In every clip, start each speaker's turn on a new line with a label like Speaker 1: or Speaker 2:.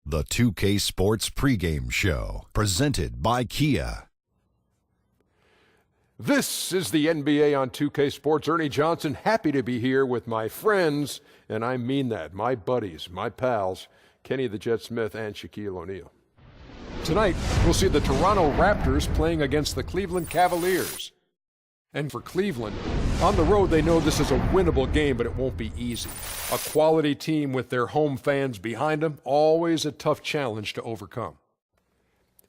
Speaker 1: The 2K Sports pregame show, presented by Kia.
Speaker 2: This is the NBA on 2K Sports. Ernie Johnson, happy to be here with my friends, and I mean that, my buddies, my pals, Kenny the Jet Smith and Shaquille O'Neal. Tonight, we'll see the Toronto Raptors playing against the Cleveland Cavaliers. And for Cleveland, on the road, they know this is a winnable game, but it won't be easy. A quality team with their home fans behind them, always a tough challenge to overcome.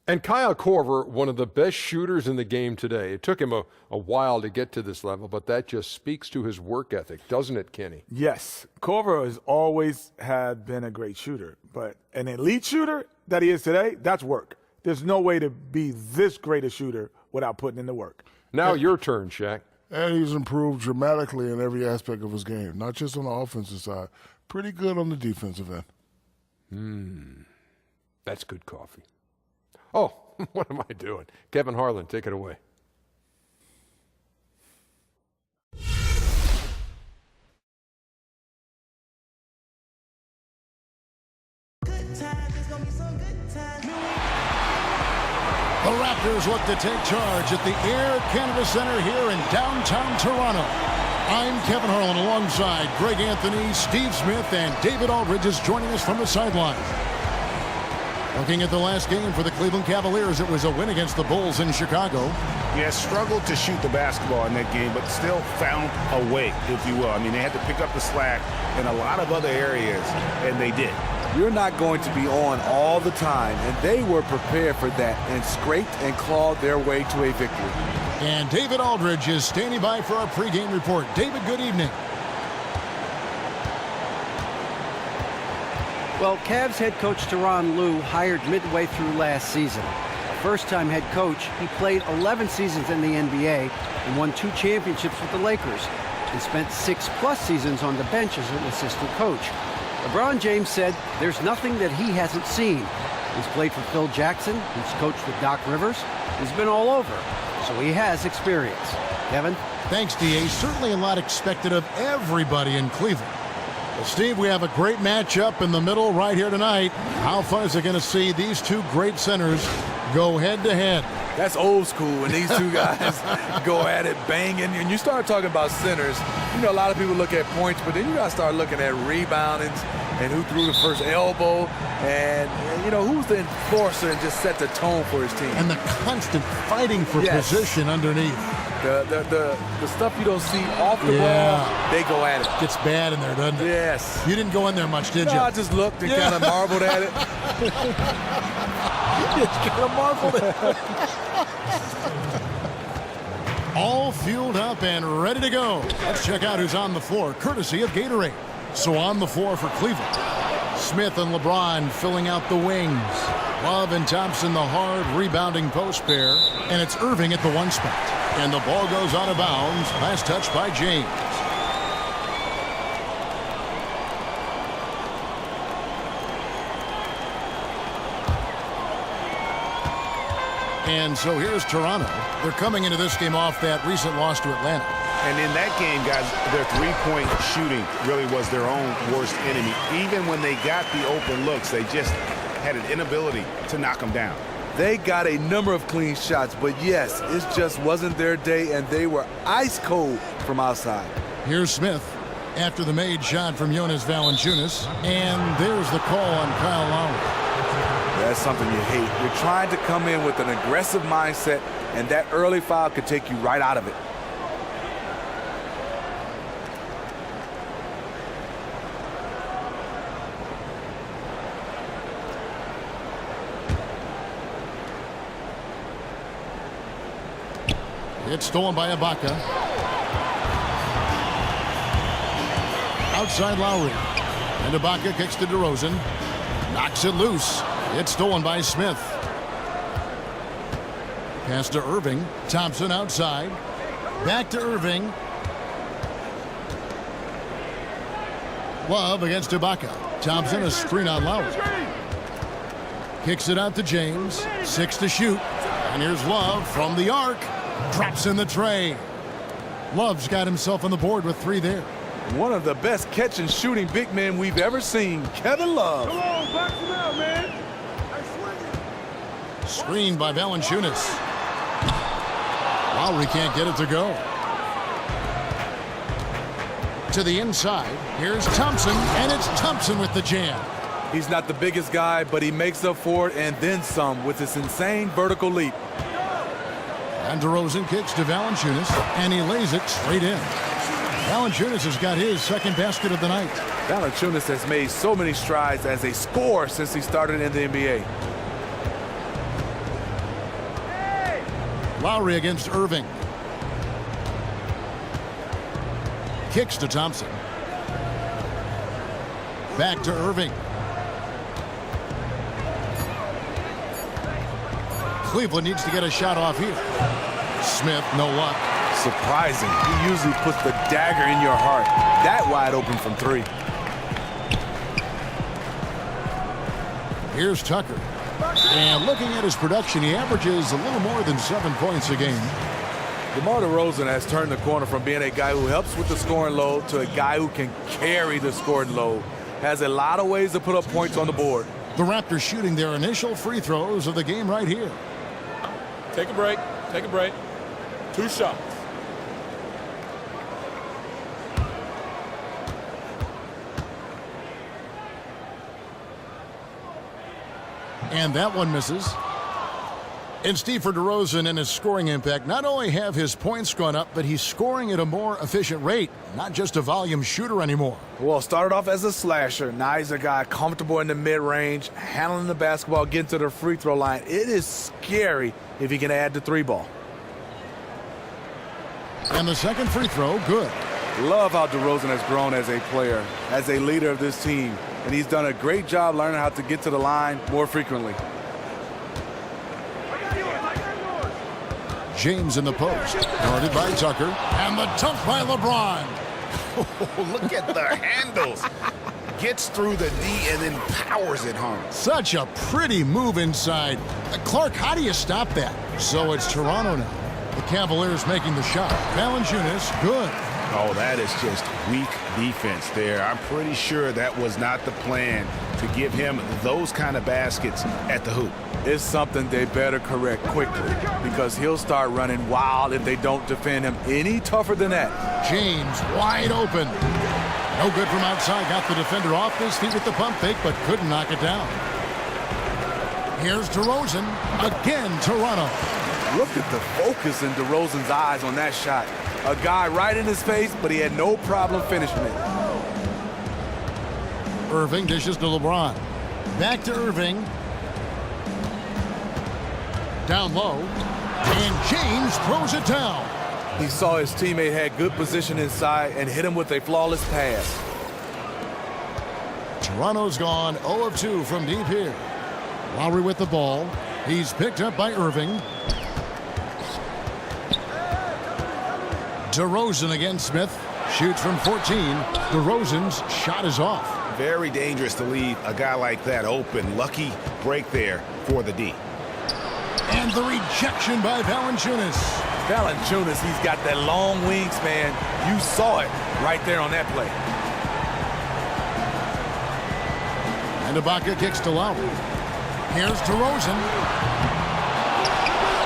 Speaker 2: And Kyle Korver, one of the best shooters in the game today. It took him a while to get to this level, but that just speaks to his work ethic, doesn't it, Kenny?
Speaker 3: Yes. Korver has always been a great shooter, but an elite shooter that he is today, that's work. There's no way to be this great a shooter without putting in the work.
Speaker 2: Now your turn, Shaq.
Speaker 4: And he's improved dramatically in every aspect of his game, not just on the offensive side. Pretty good on the defensive end.
Speaker 2: That's good coffee. Oh, what am I doing? Kevin Harlan, take it away.
Speaker 5: The Raptors look to take charge at the Air Canada Center here in downtown Toronto. I'm Kevin Harlan alongside Greg Anthony, Steve Smith, and David Aldridge is joining us from the sideline. Looking at the last game for the Cleveland Cavaliers, it was a win against the Bulls in Chicago.
Speaker 6: Yeah, struggled to shoot the basketball in that game, but still found a way, if you will. I mean, they had to pick up the slack in a lot of other areas, and they did.
Speaker 7: You're not going to be on all the time, and they were prepared for that and scraped and clawed their way to a victory.
Speaker 5: And David Aldridge is standing by for our pregame report. David, good evening.
Speaker 8: Well, Cavs head coach Tyronn Lue hired midway through last season. First-time head coach, he played 11 seasons in the NBA and won 2 championships with the Lakers and spent 6+ seasons on the bench as an assistant coach. LeBron James said there's nothing that he hasn't seen. He's played for Phil Jackson, he's coached with Doc Rivers, he's been all over, so he has experience. Kevin?
Speaker 5: Thanks, D.A. Certainly a lot expected of everybody in Cleveland. Well, Steve, we have a great matchup in the middle right here tonight. How fun is it going to see these two great centers go head-to-head?
Speaker 7: That's old school when these two guys go at it banging. And you start talking about centers, you know, a lot of people look at points, but then you got to start looking at reboundings and who threw the first elbow and you know, who's the enforcer and just set the tone for his team.
Speaker 5: And the constant fighting for position underneath.
Speaker 7: The stuff you don't see off the ball, they go at it.
Speaker 5: Gets bad in there, doesn't it?
Speaker 7: Yes.
Speaker 5: You didn't go in there much, did you?
Speaker 7: I just looked and kind of marveled at it.
Speaker 5: Just kind of marveled at it. All fueled up and ready to go. Let's check out who's on the floor, courtesy of Gatorade. So on the floor for Cleveland, Smith and LeBron filling out the wings. Love and Thompson, the hard rebounding post pair. And it's Irving at the 1 spot. And the ball goes out of bounds. Last touch by James. And so here's Toronto. They're coming into this game off that recent loss to Atlanta.
Speaker 6: And in that game, guys, their three-point shooting really was their own worst enemy. Even when they got the open looks, they just had an inability to knock them down.
Speaker 7: They got a number of clean shots, but yes, it just wasn't their day, and they were ice cold from outside.
Speaker 5: Here's Smith after the made shot from Jonas Valanciunas. And there's the call on Kyle Lowry.
Speaker 7: That's something you hate. You're trying to come in with an aggressive mindset, and that early foul could take you right out of it.
Speaker 5: It's stolen by Ibaka. Outside Lowry. And Ibaka kicks to DeRozan. Knocks it loose. It's stolen by Smith. Pass to Irving. Thompson outside. Back to Irving. Love against Ibaka. Thompson a screen on Lowry. Kicks it out to James. 6 to shoot. And here's Love from the arc. Drops in the tray. Love's got himself on the board with 3 there.
Speaker 7: One of the best catch and shooting big men we've ever seen, Kevin Love.
Speaker 3: Come on, box him out, man.
Speaker 5: Screened by Valanciunas. Lowry can't get it to go. To the inside. Here's Thompson, and it's Thompson with the jam.
Speaker 7: He's not the biggest guy, but he makes up for it and then some with this insane vertical leap.
Speaker 5: And DeRozan kicks to Valanciunas, and he lays it straight in. Valanciunas has got his second basket of the night.
Speaker 7: Valanciunas has made so many strides as a scorer since he started in the NBA.
Speaker 5: Lowry against Irving. Kicks to Thompson. Back to Irving. Cleveland needs to get a shot off here. Smith, no luck.
Speaker 7: Surprising. He usually puts the dagger in your heart. That wide open from three.
Speaker 5: Here's Tucker. And looking at his production, he averages a little more than 7 points a game.
Speaker 7: DeMar DeRozan has turned the corner from being a guy who helps with the scoring load to a guy who can carry the scoring load. Has a lot of ways to put up points on the board.
Speaker 5: The Raptors shooting their initial free throws of the game right here.
Speaker 3: Take a break. Take a break. 2 shots.
Speaker 5: And that one misses. And Steve, for DeRozan and his scoring impact, not only have his points gone up, but he's scoring at a more efficient rate, not just a volume shooter anymore.
Speaker 7: Well, started off as a slasher. Now he's a guy comfortable in the mid-range, handling the basketball, getting to the free throw line. It is scary if he can add the 3-ball.
Speaker 5: And the second free throw, good.
Speaker 7: Love how DeRozan has grown as a player, as a leader of this team. And he's done a great job learning how to get to the line more frequently.
Speaker 5: James in the post. Guarded by Tucker. And the dunk by LeBron.
Speaker 6: Oh, look at the handles. Gets through the D and then powers it home.
Speaker 5: Such a pretty move inside. Clark, how do you stop that? So it's Toronto now. The Cavaliers making the shot. Valanciunas, good.
Speaker 6: Oh, that is just weak defense there. I'm pretty sure that was not the plan to give him those kind of baskets at the hoop.
Speaker 7: It's something they better correct quickly because he'll start running wild if they don't defend him any tougher than that.
Speaker 5: James wide open. No good from outside. Got the defender off his feet with the pump fake, but couldn't knock it down. Here's DeRozan. Again, Toronto.
Speaker 7: Look at the focus in DeRozan's eyes on that shot. A guy right in his face, but he had no problem finishing it.
Speaker 5: Irving dishes to LeBron. Back to Irving. Down low. And James throws it down.
Speaker 7: He saw his teammate had good position inside and hit him with a flawless pass.
Speaker 5: Toronto's gone 0 of 2 from deep here. Lowry with the ball. He's picked up by Irving. DeRozan against Smith. Shoots from 14. DeRozan's shot is off.
Speaker 6: Very dangerous to leave a guy like that open. Lucky break there for the D.
Speaker 5: And the rejection by Valanciunas.
Speaker 7: Valanciunas, he's got that long wingspan. You saw it right there on that play.
Speaker 5: And Ibaka kicks to Lowry. Here's DeRozan.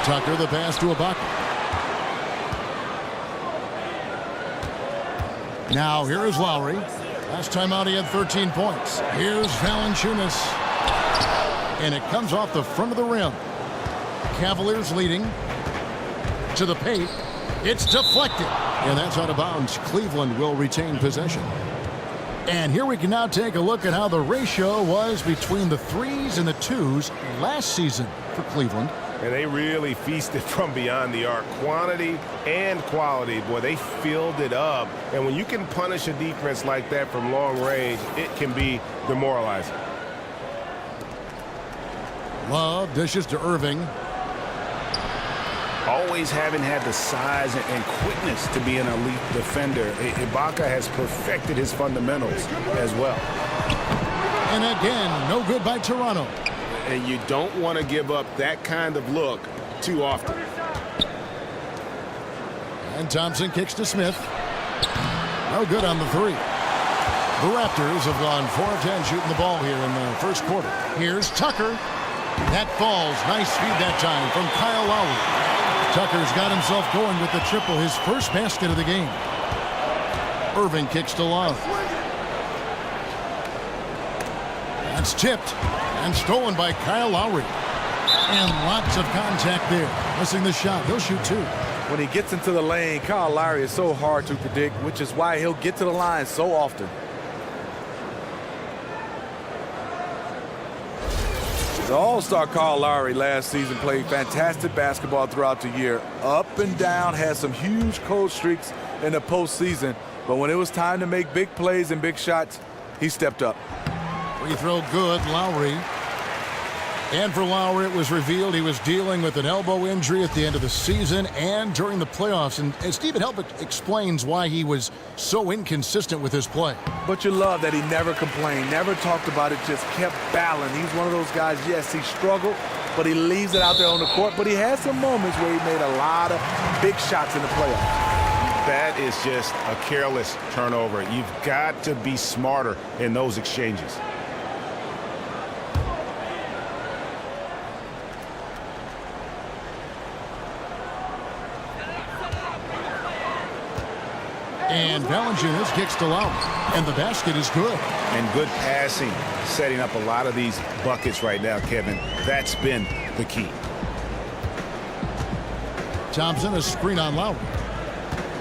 Speaker 5: Tucker the pass to Ibaka. Now here is Lowry. Last time out he had 13 points. Here's Valanciunas. And it comes off the front of the rim. Cavaliers leading to the paint. It's deflected. And that's out of bounds. Cleveland will retain possession. And here we can now take a look at how the ratio was between the 3s and the 2s last season for Cleveland.
Speaker 9: And they really feasted from beyond the arc. Quantity and quality. Boy, they filled it up. And when you can punish a defense like that from long range, it can be demoralizing.
Speaker 5: Love dishes to Irving.
Speaker 6: Always having had the size and quickness to be an elite defender, Ibaka has perfected his fundamentals as well.
Speaker 5: And again, no good by Toronto.
Speaker 9: And you don't want to give up that kind of look too often.
Speaker 5: And Thompson kicks to Smith. No good on the three. The Raptors have gone 4 of 10 shooting the ball here in the first quarter. Here's Tucker. That falls. Nice feed that time from Kyle Lowry. Tucker's got himself going with the triple, his first basket of the game. Irving kicks to Love. That's tipped and stolen by Kyle Lowry. And lots of contact there. Missing the shot. He'll shoot 2.
Speaker 7: When he gets into the lane, Kyle Lowry is so hard to predict, which is why he'll get to the line so often. The All-Star Kyle Lowry last season played fantastic basketball throughout the year. Up and down, had some huge cold streaks in the postseason. But when it was time to make big plays and big shots, he stepped up.
Speaker 5: Free throw good, Lowry. And for Lowry, it was revealed he was dealing with an elbow injury at the end of the season and during the playoffs. And Stephen Helbert explains why he was so inconsistent with his play.
Speaker 7: But you love that he never complained, never talked about it, just kept battling. He's one of those guys, yes, he struggled, but he leaves it out there on the court. But he had some moments where he made a lot of big shots in the playoffs.
Speaker 9: That is just a careless turnover. You've got to be smarter in those exchanges.
Speaker 5: And Valanciunas kicks to Lowry. And the basket is good.
Speaker 9: And good passing, setting up a lot of these buckets right now, Kevin. That's been the key.
Speaker 5: Thompson, a screen on Lowry.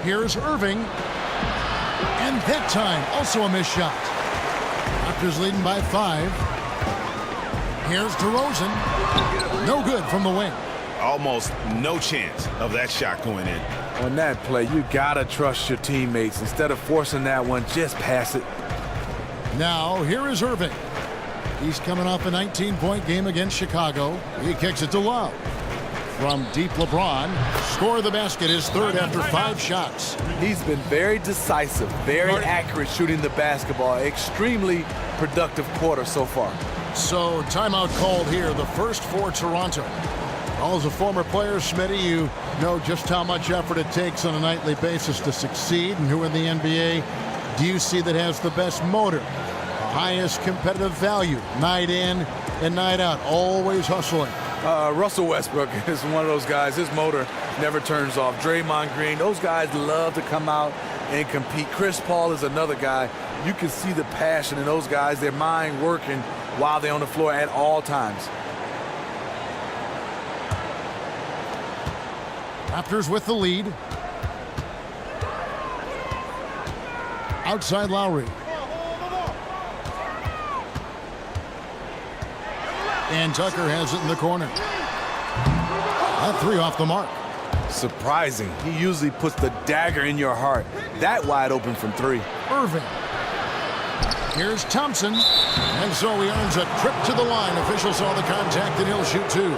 Speaker 5: Here's Irving. And that time, also a missed shot. Raptors leading by 5. Here's DeRozan. No good from the wing.
Speaker 9: Almost no chance of that shot going in.
Speaker 7: On that play, you gotta trust your teammates. Instead of forcing that one, just pass it.
Speaker 5: Now, here is Irving. He's coming off a 19-point game against Chicago. He kicks it to Love. From deep, LeBron. Score the basket, his third after 5 shots.
Speaker 7: He's been very decisive, very accurate shooting the basketball. Extremely productive quarter so far.
Speaker 5: So, timeout called here, the first for Toronto. Well, as a former player, Smitty, you know just how much effort it takes on a nightly basis to succeed. And who in the NBA do you see that has the best motor, the highest competitive value, night in and night out, always hustling?
Speaker 7: Russell Westbrook is one of those guys. His motor never turns off. Draymond Green, those guys love to come out and compete. Chris Paul is another guy. You can see the passion in those guys, their mind working while they're on the floor at all times.
Speaker 5: Raptors with the lead. Outside Lowry. And Tucker has it in the corner. That 3 off the mark.
Speaker 7: Surprising. He usually puts the dagger in your heart. That wide open from 3.
Speaker 5: Irving. Here's Thompson. And so he earns a trip to the line. Officials saw the contact and he'll shoot 2.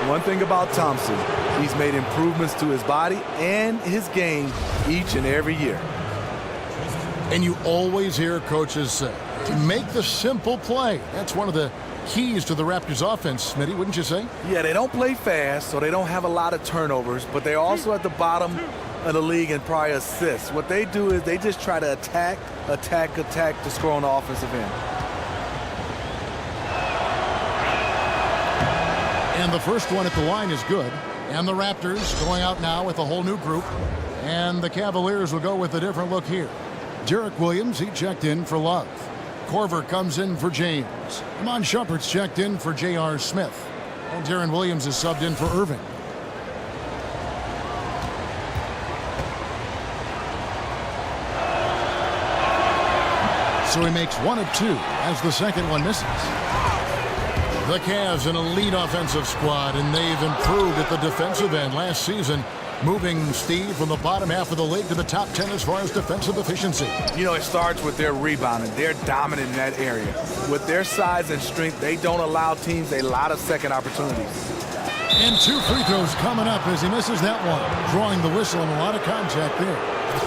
Speaker 7: One thing about Thompson, he's made improvements to his body and his game each and every year.
Speaker 5: And you always hear coaches say, to make the simple play. That's one of the keys to the Raptors offense, Smitty, wouldn't you say?
Speaker 7: Yeah, they don't play fast, so they don't have a lot of turnovers, but they're also at the bottom of the league in probably assists. What they do is they just try to attack to score on the offensive end.
Speaker 5: And the first one at the line is good. And the Raptors going out now with a whole new group. And the Cavaliers will go with a different look here. Derek Williams, he checked in for Love. Korver comes in for James. Iman Shumpert's checked in for J.R. Smith. And Darren Williams is subbed in for Irving. So he makes 1 of 2 as the second one misses. The Cavs, an elite offensive squad, and they've improved at the defensive end last season, moving Steve from the bottom half of the league to the top 10 as far as defensive efficiency.
Speaker 7: You know, it starts with their rebounding. They're dominant in that area. With their size and strength, they don't allow teams a lot of second opportunities.
Speaker 5: And 2 free throws coming up as he misses that one, drawing the whistle and a lot of contact there.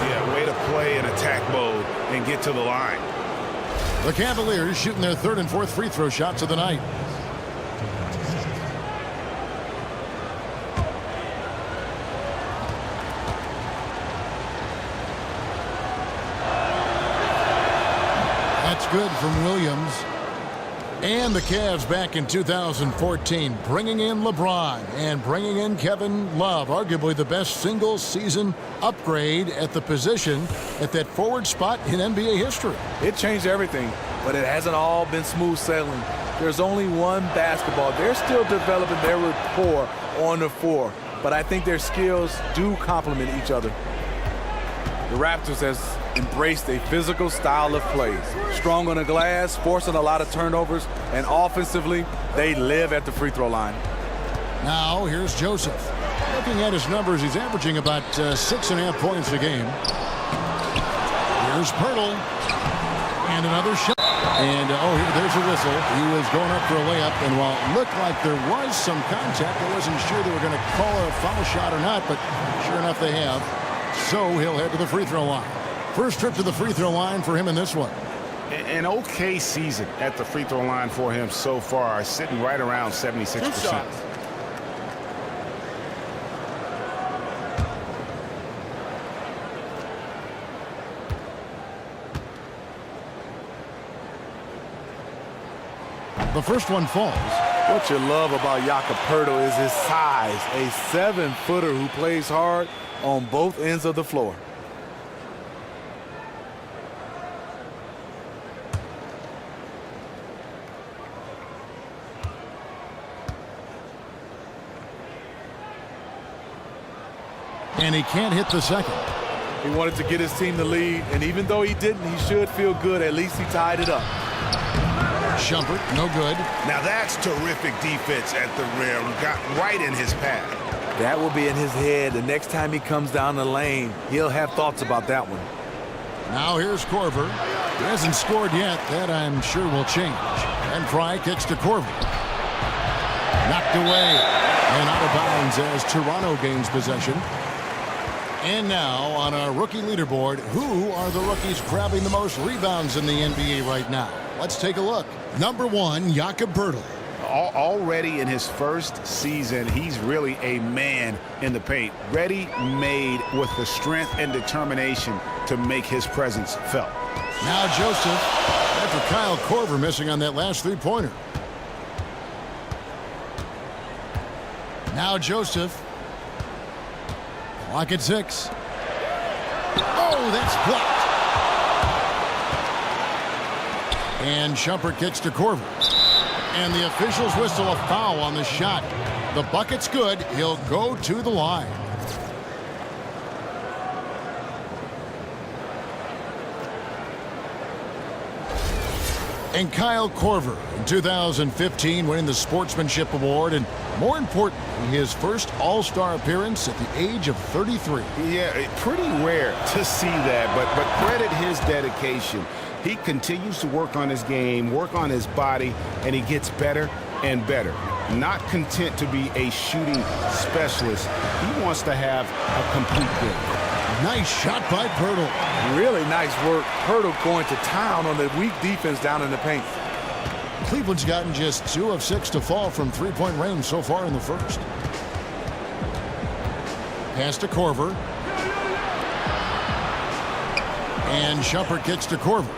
Speaker 9: Yeah, way to play in attack mode and get to the line.
Speaker 5: The Cavaliers shooting their 3rd and 4th free throw shots of the night. good from Williams. And the Cavs back in 2014, bringing in LeBron and bringing in Kevin Love, arguably the best single-season upgrade at the position at that forward spot in NBA history.
Speaker 7: It changed everything, but it hasn't all been smooth sailing. There's only one basketball. They're still developing their rapport on the floor, but I think their skills do complement each other. The Raptors has embraced a physical style of play. Strong on the glass, forcing a lot of turnovers, and offensively, they live at the free throw line.
Speaker 5: Now, here's Joseph. Looking at his numbers, he's averaging about 6.5 points a game. Here's Pirtle. And another shot. And, there's a whistle. He was going up for a layup, and while it looked like there was some contact, I wasn't sure they were going to call a foul shot or not, but sure enough they have. So he'll head to the free throw line. First trip to the free throw line for him in this one.
Speaker 9: An okay season at the free throw line for him so far, sitting right around 76%.
Speaker 5: The first one falls.
Speaker 7: What you love about Jakob Poeltl is his size, a 7-footer who plays hard on both ends of the floor.
Speaker 5: And he can't hit the second.
Speaker 7: He wanted to get his team the lead, and even though he didn't, he should feel good. At least he tied it up.
Speaker 5: Shumpert, no good.
Speaker 6: Now that's terrific defense at the rim. Got right in his path.
Speaker 7: That will be in his head. The next time he comes down the lane, he'll have thoughts about that one.
Speaker 5: Now here's Korver. He hasn't scored yet. That I'm sure will change. And Fry kicks to Korver. Knocked away. And out of bounds as Toronto gains possession. And now on our rookie leaderboard, who are the rookies grabbing the most rebounds in the NBA right now? Let's take a look. Number 1, Jakob Poeltl.
Speaker 9: Already in his first season, he's really a man in the paint. Ready-made with the strength and determination to make his presence felt.
Speaker 5: Now Joseph, after Kyle Korver missing on that last three-pointer. Now Joseph. Clock at 6. Oh, that's blocked. And Shumpert kicks to Korver. And the officials whistle a foul on the shot. The bucket's good. He'll go to the line. And Kyle Korver in 2015 winning the Sportsmanship Award, and more importantly, his first All-Star appearance at the age of 33.
Speaker 9: Yeah, pretty rare to see that, but credit his dedication. He continues to work on his game, work on his body, and he gets better and better. Not content to be a shooting specialist, he wants to have a complete game.
Speaker 5: Nice shot by Poeltl.
Speaker 7: Really nice work. Poeltl going to town on the weak defense down in the paint.
Speaker 5: Cleveland's gotten just 2 of 6 to fall from three-point range so far in the first. Pass to Korver. And Shumpert kicks to Korver.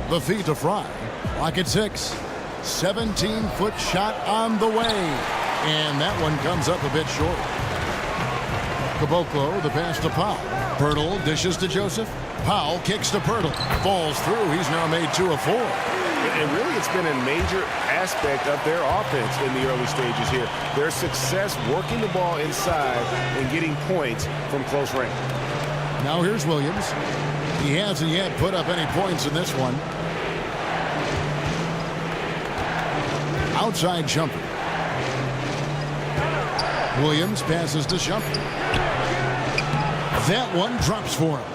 Speaker 5: The feed to Fry. Clock at 6. 17-foot shot on the way. And that one comes up a bit short. Caboclo, the pass to Powell. Poeltl dishes to Joseph. Powell kicks to Poeltl. Falls through. He's now made 2 of 4.
Speaker 9: And really, it's been a major aspect of their offense in the early stages here. Their success working the ball inside and getting points from close range.
Speaker 5: Now here's Williams. He hasn't yet put up any points in this one. Outside Shumpert. Williams passes to Shumpert. That one drops for him.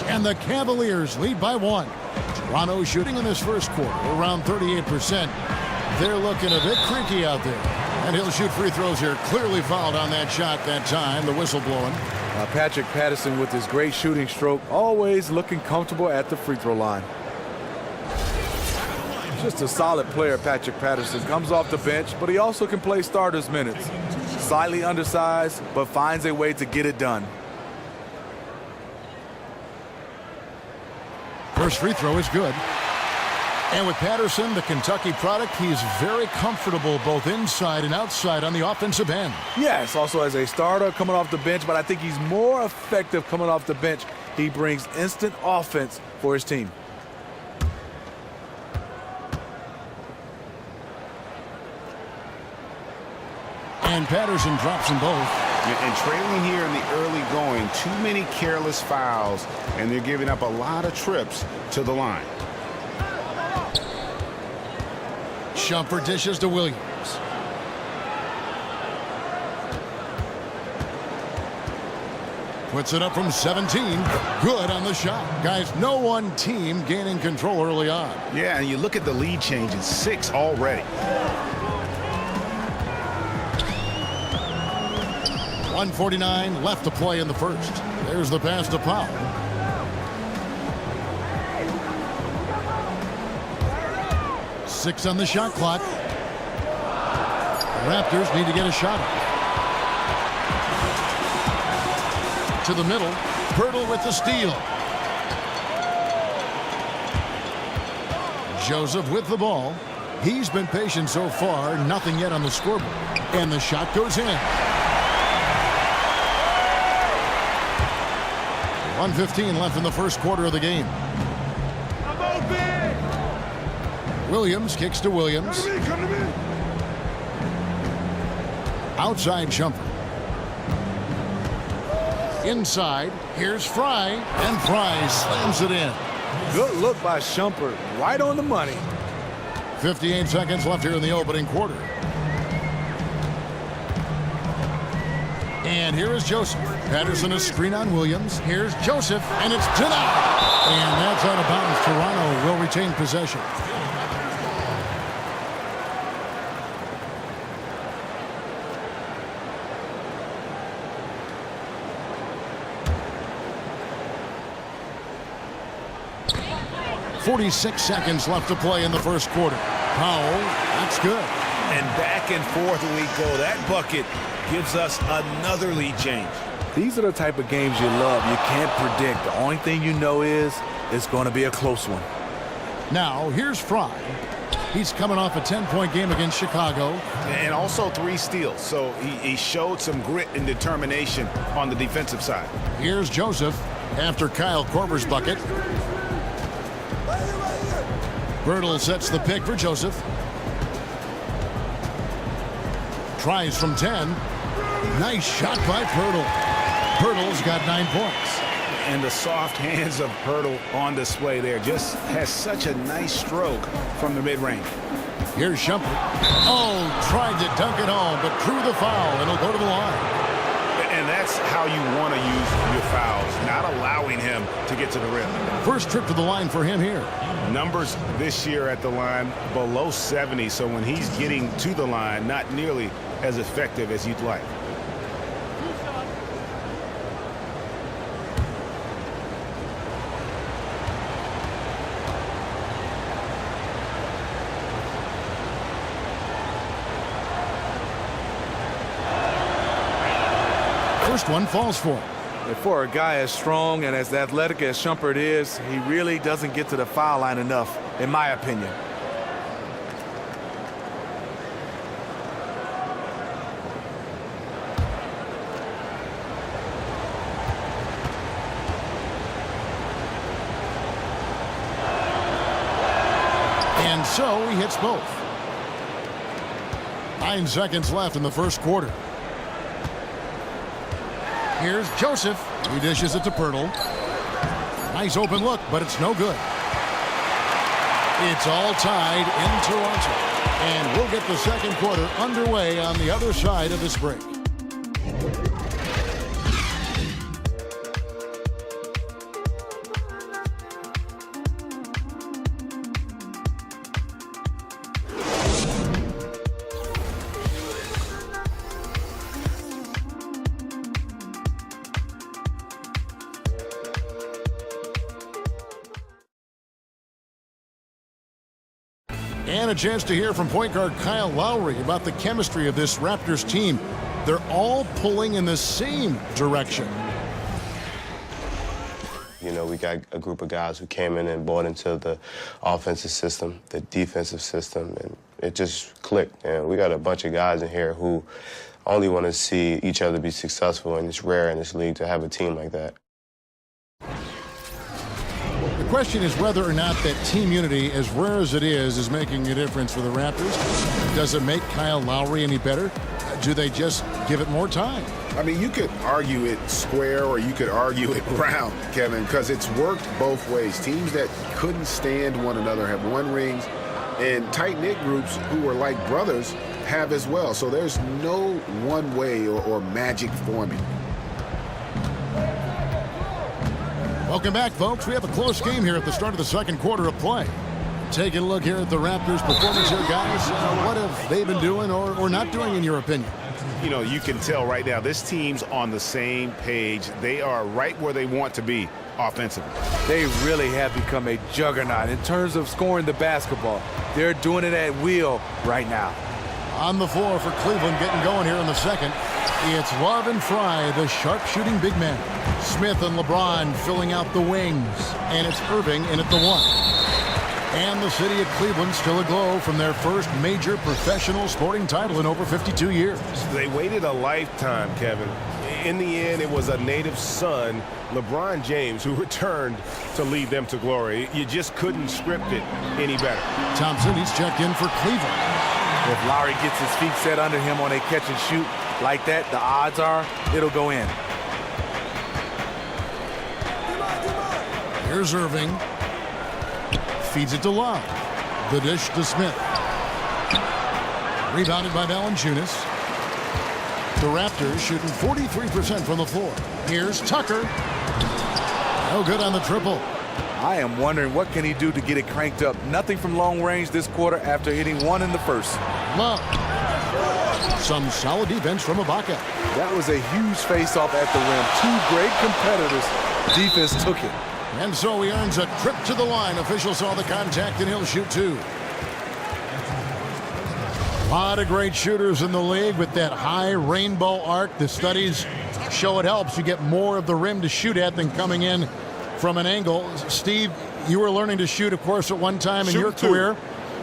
Speaker 5: And the Cavaliers lead by 1. Toronto shooting in this first quarter around 38%. They're looking a bit creaky out there. And he'll shoot free throws here. Clearly fouled on that shot that time. The whistle blowing.
Speaker 7: Patrick Patterson with his great shooting stroke, always looking comfortable at the free throw line. Just a solid player, Patrick Patterson. Comes off the bench, but he also can play starters minutes. Slightly undersized, but finds a way to get it done.
Speaker 5: First free throw is good. And with Patterson, the Kentucky product, he's very comfortable both inside and outside on the offensive end.
Speaker 7: Yes, also as a starter coming off the bench, but I think he's more effective coming off the bench. He brings instant offense for his team.
Speaker 5: And Patterson drops them both.
Speaker 9: And trailing here in the early going, too many careless fouls, and they're giving up a lot of trips to the line.
Speaker 5: Shumpert dishes to Williams. Puts it up from 17. Good on the shot. Guys, no one team gaining control early on.
Speaker 9: Yeah, and you look at the lead changes, 6 already.
Speaker 5: 1:49 left to play in the first. There's the pass to Powell. Six on the shot clock. The Raptors need to get a shot up. To the middle. Pirtle with the steal. Joseph with the ball. He's been patient so far. Nothing yet on the scoreboard. And the shot goes in. 1:15 left in the first quarter of the game. Williams kicks to Williams.
Speaker 4: Come to me.
Speaker 5: Outside Shumpert. Inside, here's Fry, and Fry slams it in.
Speaker 7: Good look by Shumpert, right on the money.
Speaker 5: 58 seconds left here in the opening quarter. And here is Joseph. Patterson a screen on Williams. Here's Joseph, and it's denied. And that's out of bounds. Toronto will retain possession. .46 seconds left to play in the first quarter. Powell, that's good.
Speaker 6: And back and forth we go. That bucket gives us another lead change.
Speaker 7: These are the type of games you love. You can't predict. The only thing you know is it's going to be a close one.
Speaker 5: Now, here's Fry. He's coming off a 10-point game against Chicago.
Speaker 9: And also 3 steals. So he showed some grit and determination on the defensive side.
Speaker 5: Here's Joseph after Kyle Korver's bucket. Birtle sets the pick for Joseph. Tries from 10. Nice shot by Pirtle. Pirtle's got 9 points.
Speaker 9: And the soft hands of Pirtle on display there. Just has such a nice stroke from the mid-range.
Speaker 5: Here's Shumpert. Oh, tried to dunk it home, but drew the foul, and he'll go to the line.
Speaker 9: And that's how you want to use your fouls, not allowing him to get to the rim.
Speaker 5: First trip to the line for him here.
Speaker 9: Numbers this year at the line below 70, so when he's getting to the line, not nearly as effective as you'd like.
Speaker 5: First one falls for him.
Speaker 7: And for a guy as strong and as athletic as Shumpert is, he really doesn't get to the foul line enough, in my opinion.
Speaker 5: And so he hits both. 9 seconds left in the first quarter. Here's Joseph. He dishes it to Pirtle. Nice open look, but it's no good. It's all tied in Toronto. And we'll get the second quarter underway on the other side of this break. And a chance to hear from point guard Kyle Lowry about the chemistry of this Raptors team. They're all pulling in the same direction.
Speaker 10: You know, we got a group of guys who came in and bought into the offensive system, the defensive system, and it just clicked. And we got a bunch of guys in here who only want to see each other be successful, and it's rare in this league to have a team like that.
Speaker 5: The question is whether or not that team unity, as rare as it is making a difference for the Raptors. Does it make Kyle Lowry any better? Do they just give it more time?
Speaker 9: I mean, you could argue it square or you could argue it round, Kevin, because it's worked both ways. Teams that couldn't stand one another have won rings, and tight-knit groups who are like brothers have as well. So there's no one way or magic formula.
Speaker 5: Welcome back, folks. We have a close game here at the start of the second quarter of play. Taking a look here at the Raptors' performance here, guys. What have they been doing or not doing, in your opinion?
Speaker 6: You know, you can tell right now this team's on the same page. They are right where they want to be offensively.
Speaker 7: They really have become a juggernaut in terms of scoring the basketball. They're doing it at will right now.
Speaker 5: On the floor for Cleveland, getting going here in the second. It's Love and Fry, the sharpshooting big men. Smith and LeBron filling out the wings. And it's Irving in at the one. And the city of Cleveland still aglow from their first major professional sporting title in over 52 years.
Speaker 11: They waited a lifetime, Kevin. In the end, it was a native son, LeBron James, who returned to lead them to glory. You just couldn't script it any better.
Speaker 5: Thompson, he's checked in for Cleveland.
Speaker 7: If Lowry gets his feet set under him on a catch and shoot like that, the odds are it'll go in.
Speaker 5: Here's Irving. Feeds it to Love. The dish to Smith. Rebounded by Valanciunas. The Raptors shooting 43% from the floor. Here's Tucker. No good on the triple.
Speaker 7: I am wondering what can he do to get it cranked up. Nothing from long range this quarter after hitting one in the first.
Speaker 5: Love. Some solid defense from Ibaka.
Speaker 7: That was a huge face-off at the rim. Two great competitors. Defense took it.
Speaker 5: And so he earns a trip to the line. Official saw the contact, and he'll shoot two. A lot of great shooters in the league with that high rainbow arc. The studies show it helps. You get more of the rim to shoot at than coming in from an angle. Steve, you were learning to shoot, of course, at one time in your career.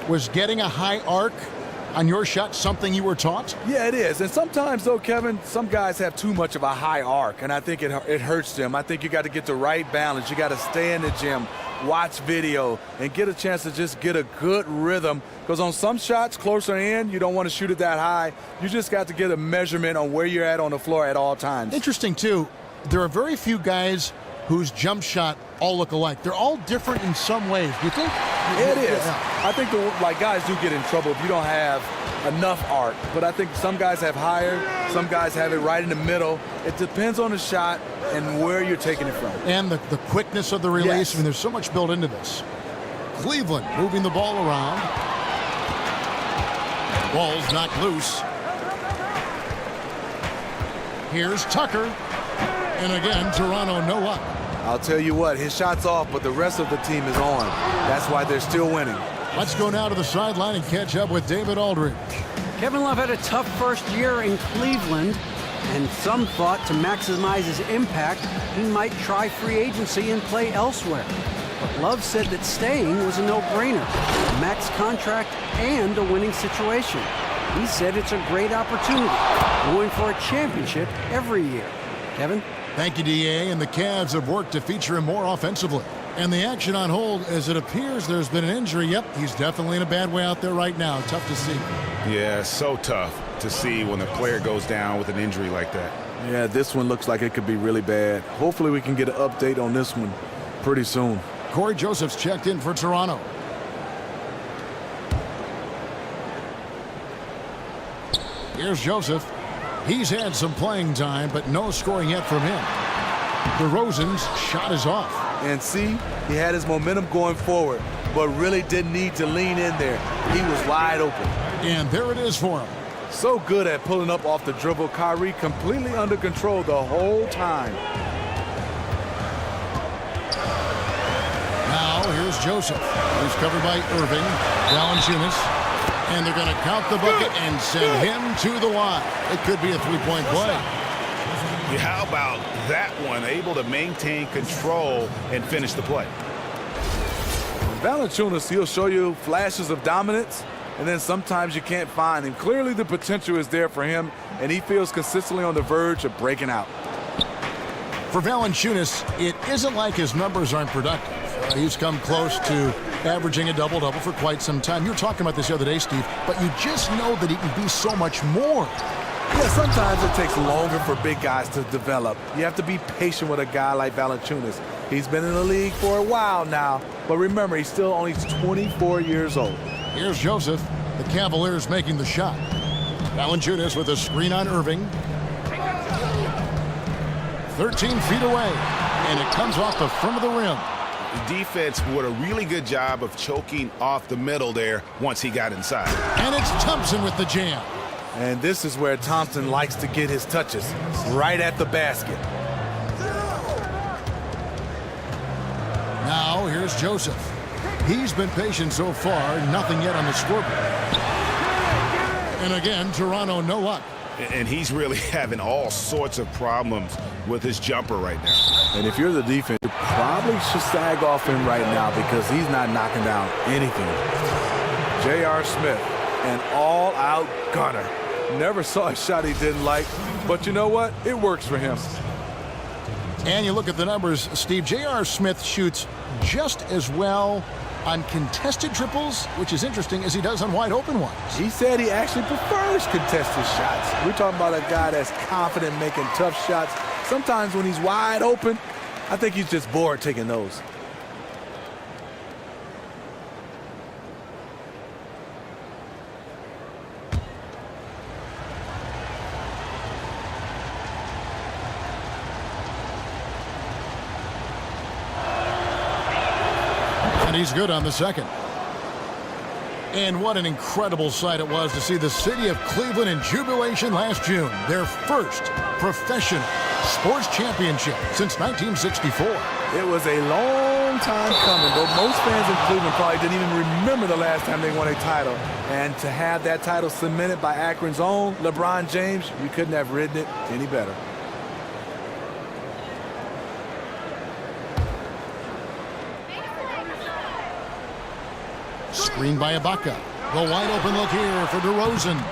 Speaker 5: Was getting a high arc on your shot something you were taught?
Speaker 7: Yeah, it is. And sometimes, though, Kevin, some guys have too much of a high arc, and I think it hurts them. I think you got to get the right balance. You got to stay in the gym, watch video, and get a chance to just get a good rhythm. Because on some shots closer in, you don't want to shoot it that high. You just got to get a measurement on where you're at on the floor at all times.
Speaker 5: Interesting, too. There are very few guys whose jump shot all look alike. They're all different in some ways. Do you think?
Speaker 7: It is. I think guys do get in trouble if you don't have enough arc. But I think some guys have higher, some guys have it right in the middle. It depends on the shot and where you're taking it from.
Speaker 5: And the quickness of the release.
Speaker 7: Yes.
Speaker 5: I mean, there's so much built into this. Cleveland moving the ball around. Ball's knocked loose. Here's Tucker. And again, Toronto no up.
Speaker 7: I'll tell you what, his shot's off, but the rest of the team is on. That's why they're still winning.
Speaker 5: Let's go now to the sideline and catch up with David Aldridge.
Speaker 8: Kevin Love had a tough first year in Cleveland, and some thought to maximize his impact, he might try free agency and play elsewhere. But Love said that staying was a no-brainer, a max contract and a winning situation. He said it's a great opportunity, going for a championship every year. Kevin?
Speaker 5: Thank you, D.A. And the Cavs have worked to feature him more offensively. And the action on hold, as it appears there's been an injury. Yep, he's definitely in a bad way out there right now. Tough to see.
Speaker 6: Yeah, so tough to see when a player goes down with an injury like that.
Speaker 7: Yeah, this one looks like it could be really bad. Hopefully we can get an update on this one pretty soon.
Speaker 5: Corey Joseph's checked in for Toronto. Here's Joseph. He's had some playing time, but no scoring yet from him. DeRozan's shot is off.
Speaker 7: And see, he had his momentum going forward, but really didn't need to lean in there. He was wide open.
Speaker 5: And there it is for him.
Speaker 7: So good at pulling up off the dribble. Kyrie completely under control the whole time.
Speaker 5: Now here's Joseph. He's covered by Irving, Valanciunas. And they're going to count the bucket and send him to the line. It could be a three-point play.
Speaker 6: How about that one? Able to maintain control and finish the play.
Speaker 7: Valanciunas, he'll show you flashes of dominance, and then sometimes you can't find him. Clearly the potential is there for him, and he feels consistently on the verge of breaking out.
Speaker 5: For Valanciunas, it isn't like his numbers aren't productive. He's come close to averaging a double-double for quite some time. You were talking about this the other day, Steve, but you just know that he can be so much more.
Speaker 7: Yeah, sometimes it takes longer for big guys to develop. You have to be patient with a guy like Valanciunas. He's been in the league for a while now, but remember, he's still only 24 years old.
Speaker 5: Here's Joseph, the Cavaliers making the shot. Valanciunas with a screen on Irving. 13 feet away, and it comes off the front of the rim.
Speaker 6: The defense did a really good job of choking off the middle there once he got inside.
Speaker 5: And it's Thompson with the jam.
Speaker 7: And this is where Thompson likes to get his touches, right at the basket.
Speaker 5: Now here's Joseph. He's been patient so far, nothing yet on the scoreboard. And again, Toronto no luck.
Speaker 6: And he's really having all sorts of problems with his jumper right now.
Speaker 7: And if you're the defense, you probably should sag off him right now because he's not knocking down anything. J.R. Smith, an all-out gunner. Never saw a shot he didn't like, but you know what? It works for him.
Speaker 5: And you look at the numbers, Steve, J.R. Smith shoots just as well on contested triples, which is interesting, as he does on wide open ones.
Speaker 7: He said he actually prefers contested shots. We're talking about a guy that's confident making tough shots. Sometimes when he's wide open, I think he's just bored taking those.
Speaker 5: And he's good on the second. And what an incredible sight it was to see the city of Cleveland in jubilation last June. Their first professional sports championship since 1964.
Speaker 7: It was a long time coming, but most fans in Cleveland probably didn't even remember the last time they won a title. And to have that title cemented by Akron's own LeBron James, you couldn't have ridden it any better.
Speaker 5: Screened by Ibaka. The wide open look here for DeRozan.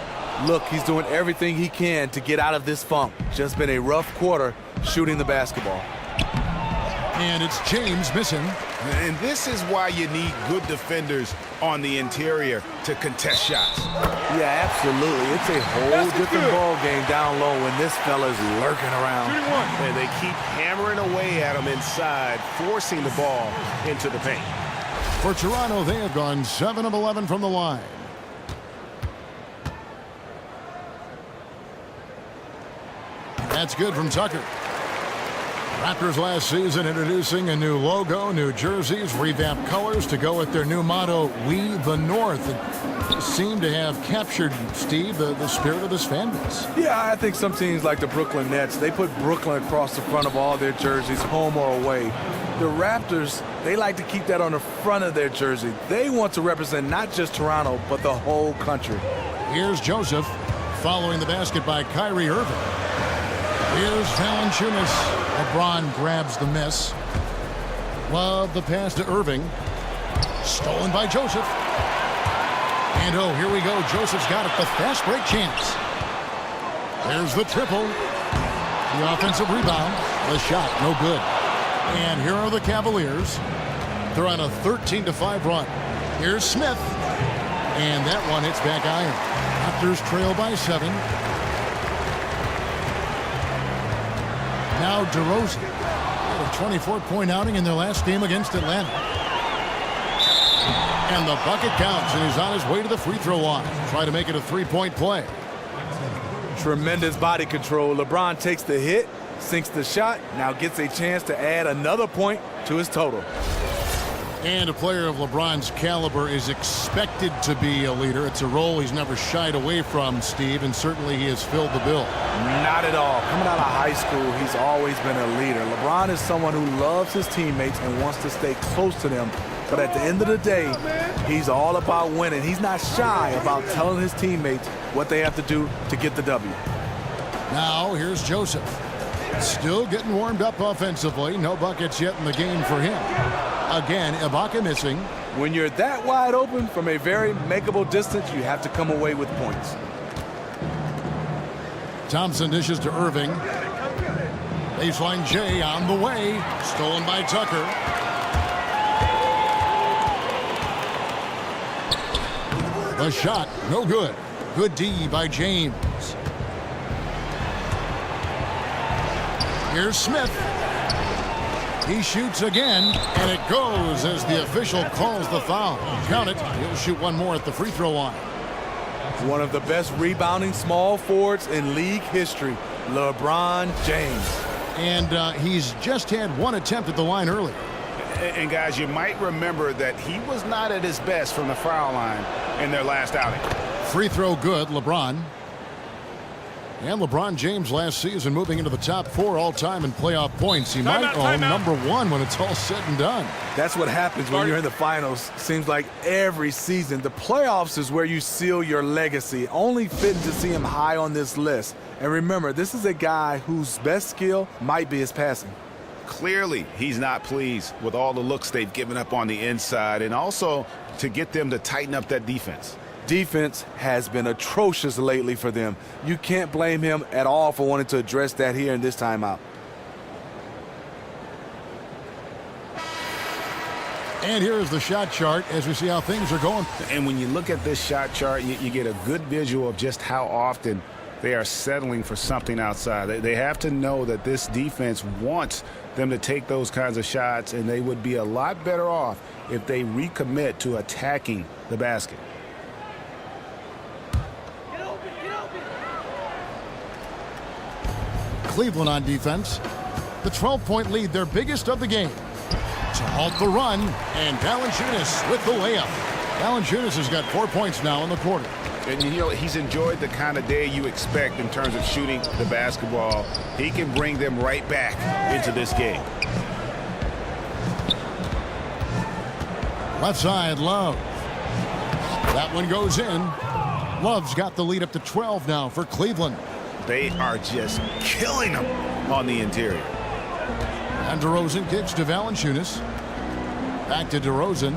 Speaker 7: Look, he's doing everything he can to get out of this funk. Just been a rough quarter shooting the basketball.
Speaker 5: And it's James missing.
Speaker 6: And this is why you need good defenders on the interior to contest shots.
Speaker 7: Yeah, absolutely. It's a whole different ball game down low when this fella's lurking around.
Speaker 11: And they keep hammering away at him inside, forcing the ball into the paint.
Speaker 5: For Toronto, they have gone 7 of 11 from the line. That's good from Tucker. Raptors last season introducing a new logo, new jerseys, revamped colors to go with their new motto, We the North. It seemed to have captured, Steve, the spirit of this fan base.
Speaker 7: Yeah, I think some teams like the Brooklyn Nets, they put Brooklyn across the front of all their jerseys, home or away. The Raptors, they like to keep that on the front of their jersey. They want to represent not just Toronto, but the whole country.
Speaker 5: Here's Joseph following the basket by Kyrie Irving. Here's Valanciunas. LeBron grabs the miss. Love the pass to Irving. Stolen by Joseph. And oh, here we go. Joseph's got it. The fast break chance. There's the triple. The offensive rebound. The shot, no good. And here are the Cavaliers. They're on a 13-5 run. Here's Smith. And that one hits back iron. Raptors trail by 7. Now DeRozan. Had a 24-point outing in their last game against Atlanta. And the bucket counts, and he's on his way to the free throw line. Try to make it a 3-point play.
Speaker 7: Tremendous body control. LeBron takes the hit, sinks the shot, now gets a chance to add another point to his total.
Speaker 5: And a player of LeBron's caliber is expected to be a leader. It's a role he's never shied away from, Steve, and certainly he has filled the bill.
Speaker 7: Not at all. Coming out of high school, he's always been a leader. LeBron is someone who loves his teammates and wants to stay close to them. But at the end of the day, he's all about winning. He's not shy about telling his teammates what they have to do to get the W.
Speaker 5: Now, here's Joseph. Still getting warmed up offensively. No buckets yet in the game for him. Again, Ibaka missing.
Speaker 7: When you're that wide open from a very makeable distance, you have to come away with points.
Speaker 5: Thompson dishes to Irving. Baseline J on the way. Stolen by Tucker. The shot, no good. Good D by James. Here's Smith. He shoots again, and it goes as the official calls the foul. Count it. He'll shoot one more at the free throw line.
Speaker 7: One of the best rebounding small forwards in league history, LeBron James.
Speaker 5: And he's just had one attempt at the line earlier.
Speaker 9: And guys, you might remember that he was not at his best from the foul line in their last outing.
Speaker 5: Free throw good, LeBron. And LeBron James last season moving into the top 4 all-time in playoff points. He might own number 1 when it's all said and done.
Speaker 7: That's what happens when you're in the finals. Seems like every season. The playoffs is where you seal your legacy. Only fitting to see him high on this list. And remember, this is a guy whose best skill might be his passing.
Speaker 9: Clearly, he's not pleased with all the looks they've given up on the inside, and also to get them to tighten up that defense.
Speaker 7: Defense has been atrocious lately for them. You can't blame him at all for wanting to address that here in this timeout.
Speaker 5: And here is the shot chart as we see how things are going.
Speaker 9: And when you look at this shot chart, you get a good visual of just how often they are settling for something outside. They have to know that this defense wants them to take those kinds of shots, and they would be a lot better off if they recommit to attacking the basket.
Speaker 5: Cleveland on defense. The 12-point lead, their biggest of the game. To halt the run, and Valanciunas with the layup. Valanciunas has got 4 points now in the quarter.
Speaker 9: And, you know, he's enjoyed the kind of day you expect in terms of shooting the basketball. He can bring them right back into this game.
Speaker 5: Left side, Love. That one goes in. Love's got the lead up to 12 now for Cleveland.
Speaker 9: They are just killing them on the interior.
Speaker 5: And DeRozan kicks to Valanciunas. Back to DeRozan.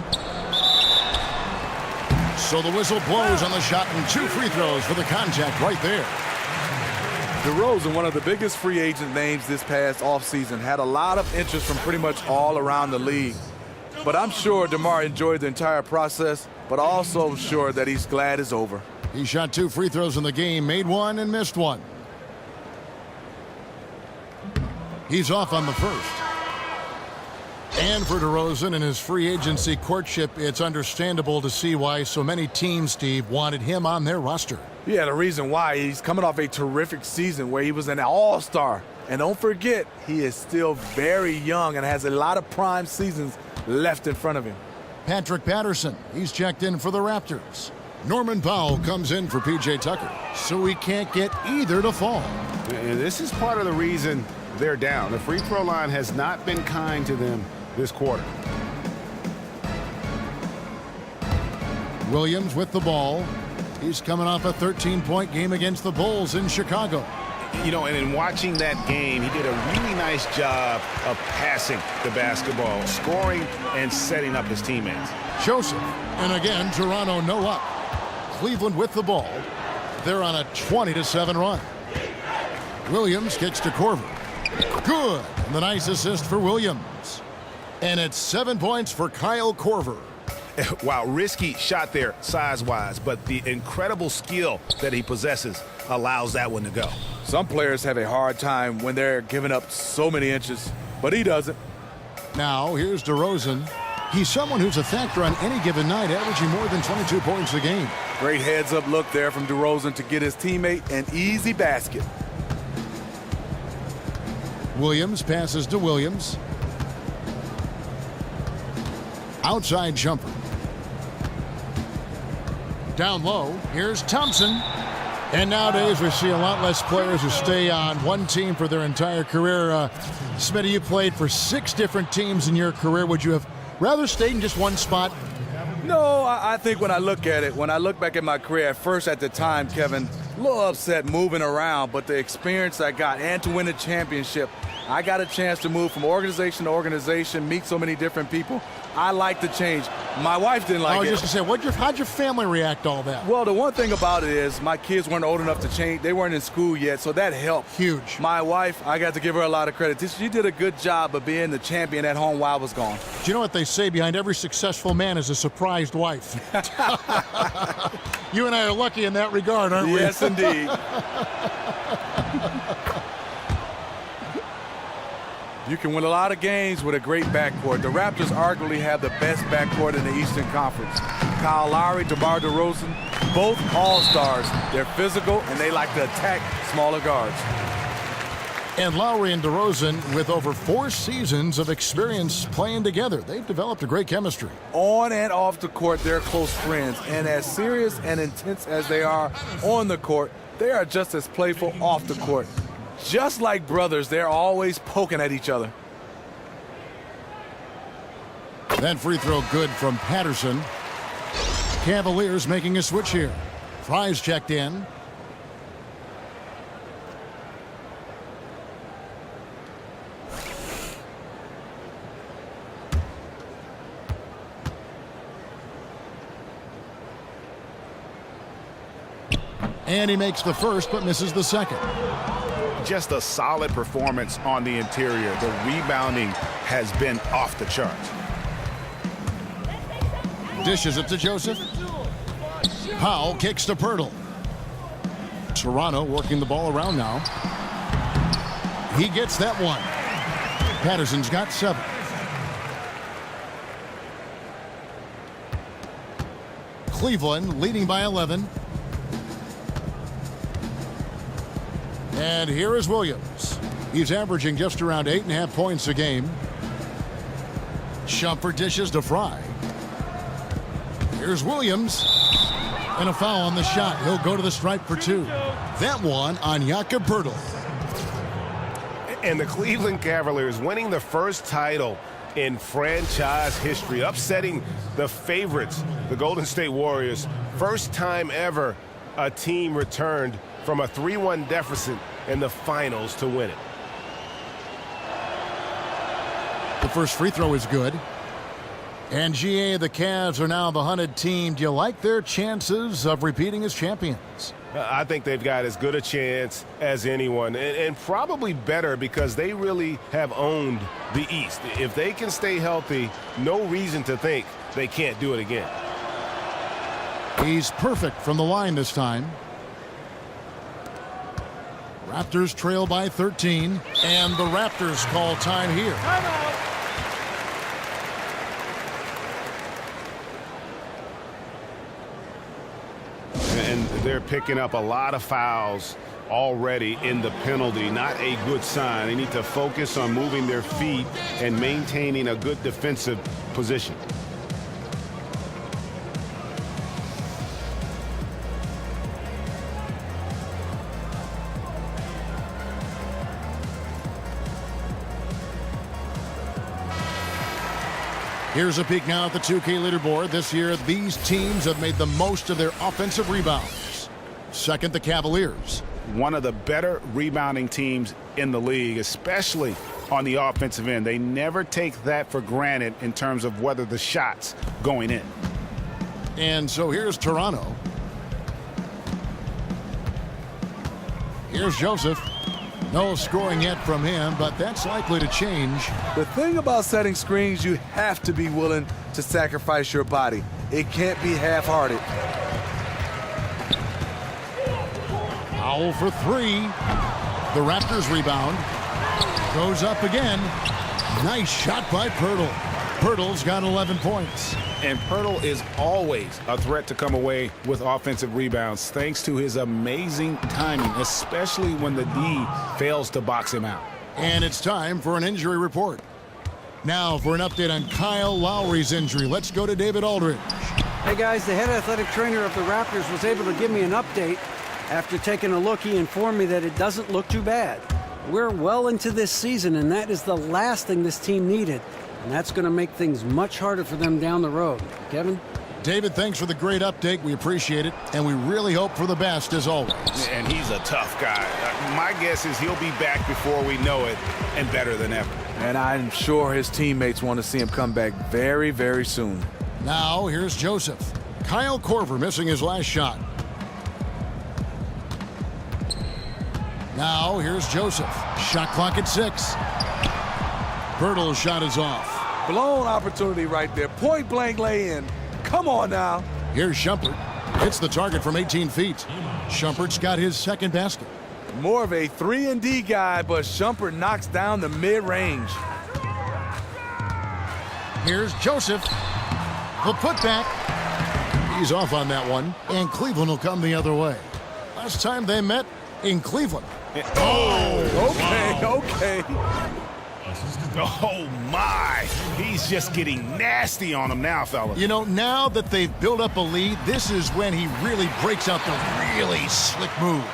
Speaker 5: So the whistle blows on the shot, and 2 free throws for the contact right there.
Speaker 7: DeRozan, one of the biggest free agent names this past offseason, had a lot of interest from pretty much all around the league. But I'm sure DeMar enjoyed the entire process, but also I'm sure that he's glad it's over.
Speaker 5: He shot 2 free throws in the game, made 1 and missed 1. He's off on the first. And for DeRozan in his free agency courtship, it's understandable to see why so many teams, Steve, wanted him on their roster.
Speaker 7: Yeah, the reason why, he's coming off a terrific season where he was an all-star. And don't forget, he is still very young and has a lot of prime seasons left in front of him.
Speaker 5: Patrick Patterson, he's checked in for the Raptors. Norman Powell comes in for P.J. Tucker, so we can't get either to fall.
Speaker 9: And this is part of the reason they're down. The free throw line has not been kind to them this quarter.
Speaker 5: Williams with the ball. He's coming off a 13-point game against the Bulls in Chicago.
Speaker 9: You know, and in watching that game, he did a really nice job of passing the basketball, scoring and setting up his teammates.
Speaker 5: Joseph, and again, Toronto no up. Cleveland with the ball. They're on a 20-7 run. Williams kicks to Korver. Good. And the nice assist for Williams. And it's 7 points for Kyle Korver.
Speaker 9: Wow, risky shot there size-wise, but the incredible skill that he possesses allows that one to go.
Speaker 7: Some players have a hard time when they're giving up so many inches, but he doesn't.
Speaker 5: Now, here's DeRozan. He's someone who's a factor on any given night, averaging more than 22 points a game.
Speaker 7: Great heads-up look there from DeRozan to get his teammate an easy basket.
Speaker 5: Williams passes to Williams. Outside jumper. Down low, here's Thompson. And nowadays we see a lot less players who stay on one team for their entire career. Smitty, you played for 6 different teams in your career. Would you have rather stayed in just one spot?
Speaker 7: No, I think when I look at it, when I look back at my career, at first at the time, Kevin, A little upset moving around, but the experience I got and to win a championship, I got a chance to move from organization to organization, meet so many different people. I like the change. My wife didn't like it.
Speaker 5: I was just going to say, how'd your family react to all that?
Speaker 7: Well, the one thing about it is my kids weren't old enough to change. They weren't in school yet, so that helped.
Speaker 5: Huge.
Speaker 7: My wife, I got to give her a lot of credit. She did a good job of being the champion at home while I was gone.
Speaker 5: Do you know what they say? Behind every successful man is a surprised wife. You and I are lucky in that regard, aren't we?
Speaker 7: Yes, indeed. You can win a lot of games with a great backcourt. The Raptors arguably have the best backcourt in the Eastern Conference. Kyle Lowry, DeMar DeRozan, both all-stars. They're physical, and they like to attack smaller guards.
Speaker 5: And Lowry and DeRozan, with over 4 seasons of experience playing together, they've developed a great chemistry.
Speaker 7: On and off the court, they're close friends. And as serious and intense as they are on the court, they are just as playful off the court. Just like brothers, they're always poking at each other.
Speaker 5: That free throw good from Patterson. Cavaliers making a switch here. Fry's checked in. And he makes the first but misses the second.
Speaker 6: Just a solid performance on the interior. The rebounding has been off the charts.
Speaker 5: Dishes it to Joseph. Powell kicks to Pirtle. Toronto working the ball around now. He gets that one. Patterson's got 7. Cleveland leading by 11. And here is Williams. He's averaging just around 8.5 points a game. Shumpert dishes to Fry. Here's Williams. And a foul on the shot. He'll go to the stripe for 2. That one on Jakob Poeltl.
Speaker 11: And the Cleveland Cavaliers winning the first title in franchise history, upsetting the favorites, the Golden State Warriors. First time ever a team returned from a 3-1 deficit in the finals to win it.
Speaker 5: The first free throw is good. And GA, the Cavs are now the hunted team. Do you like their chances of repeating as champions?
Speaker 11: I think they've got as good a chance as anyone, and probably better because they really have owned the East. If they can stay healthy, no reason to think they can't do it again.
Speaker 5: He's perfect from the line this time. Raptors trail by 13, and the Raptors call time here.
Speaker 6: And they're picking up a lot of fouls already in the penalty. Not a good sign. They need to focus on moving their feet and maintaining a good defensive position.
Speaker 5: Here's a peek now at the 2K leaderboard. This year, these teams have made the most of their offensive rebounds. Second, the Cavaliers.
Speaker 6: One of the better rebounding teams in the league, especially on the offensive end. They never take that for granted in terms of whether the shot's going in.
Speaker 5: And so here's Toronto. Here's Joseph. No scoring yet from him, but that's likely to change.
Speaker 7: The thing about setting screens, you have to be willing to sacrifice your body. It can't be half-hearted.
Speaker 5: Powell for 3. The Raptors rebound. Goes up again. Nice shot by Poeltl. Poeltl's got 11 points.
Speaker 6: And Poeltl is always a threat to come away with offensive rebounds thanks to his amazing timing, especially when the D fails to box him out.
Speaker 5: And it's time for an injury report. Now for an update on Kyle Lowry's injury. Let's go to David Aldridge.
Speaker 8: Hey guys, the head athletic trainer of the Raptors was able to give me an update. After taking a look, he informed me that it doesn't look too bad. We're well into this season, and that is the last thing this team needed. And that's going to make things much harder for them down the road. Kevin?
Speaker 5: David, thanks for the great update. We appreciate it, and we really hope for the best as always.
Speaker 9: And he's a tough guy. My guess is he'll be back before we know it and better than ever.
Speaker 7: And I'm sure his teammates want to see him come back very, very soon.
Speaker 5: Now, here's Joseph. Kyle Korver missing his last shot. Now, here's Joseph. Shot clock at 6. Bertel's shot is off.
Speaker 7: Blown opportunity right there. Point blank lay in. Come on now.
Speaker 5: Here's Shumpert. Hits the target from 18 feet. Shumpert's got his second basket.
Speaker 7: More of a 3-and-D guy, but Shumpert knocks down the mid-range.
Speaker 5: Here's Joseph. The putback. He's off on that one, and Cleveland will come the other way. Last time they met in Cleveland.
Speaker 7: Okay.
Speaker 9: Oh, my. He's just getting nasty on him now, fellas.
Speaker 5: You know, now that they've built up a lead, this is when he really breaks out the really slick moves.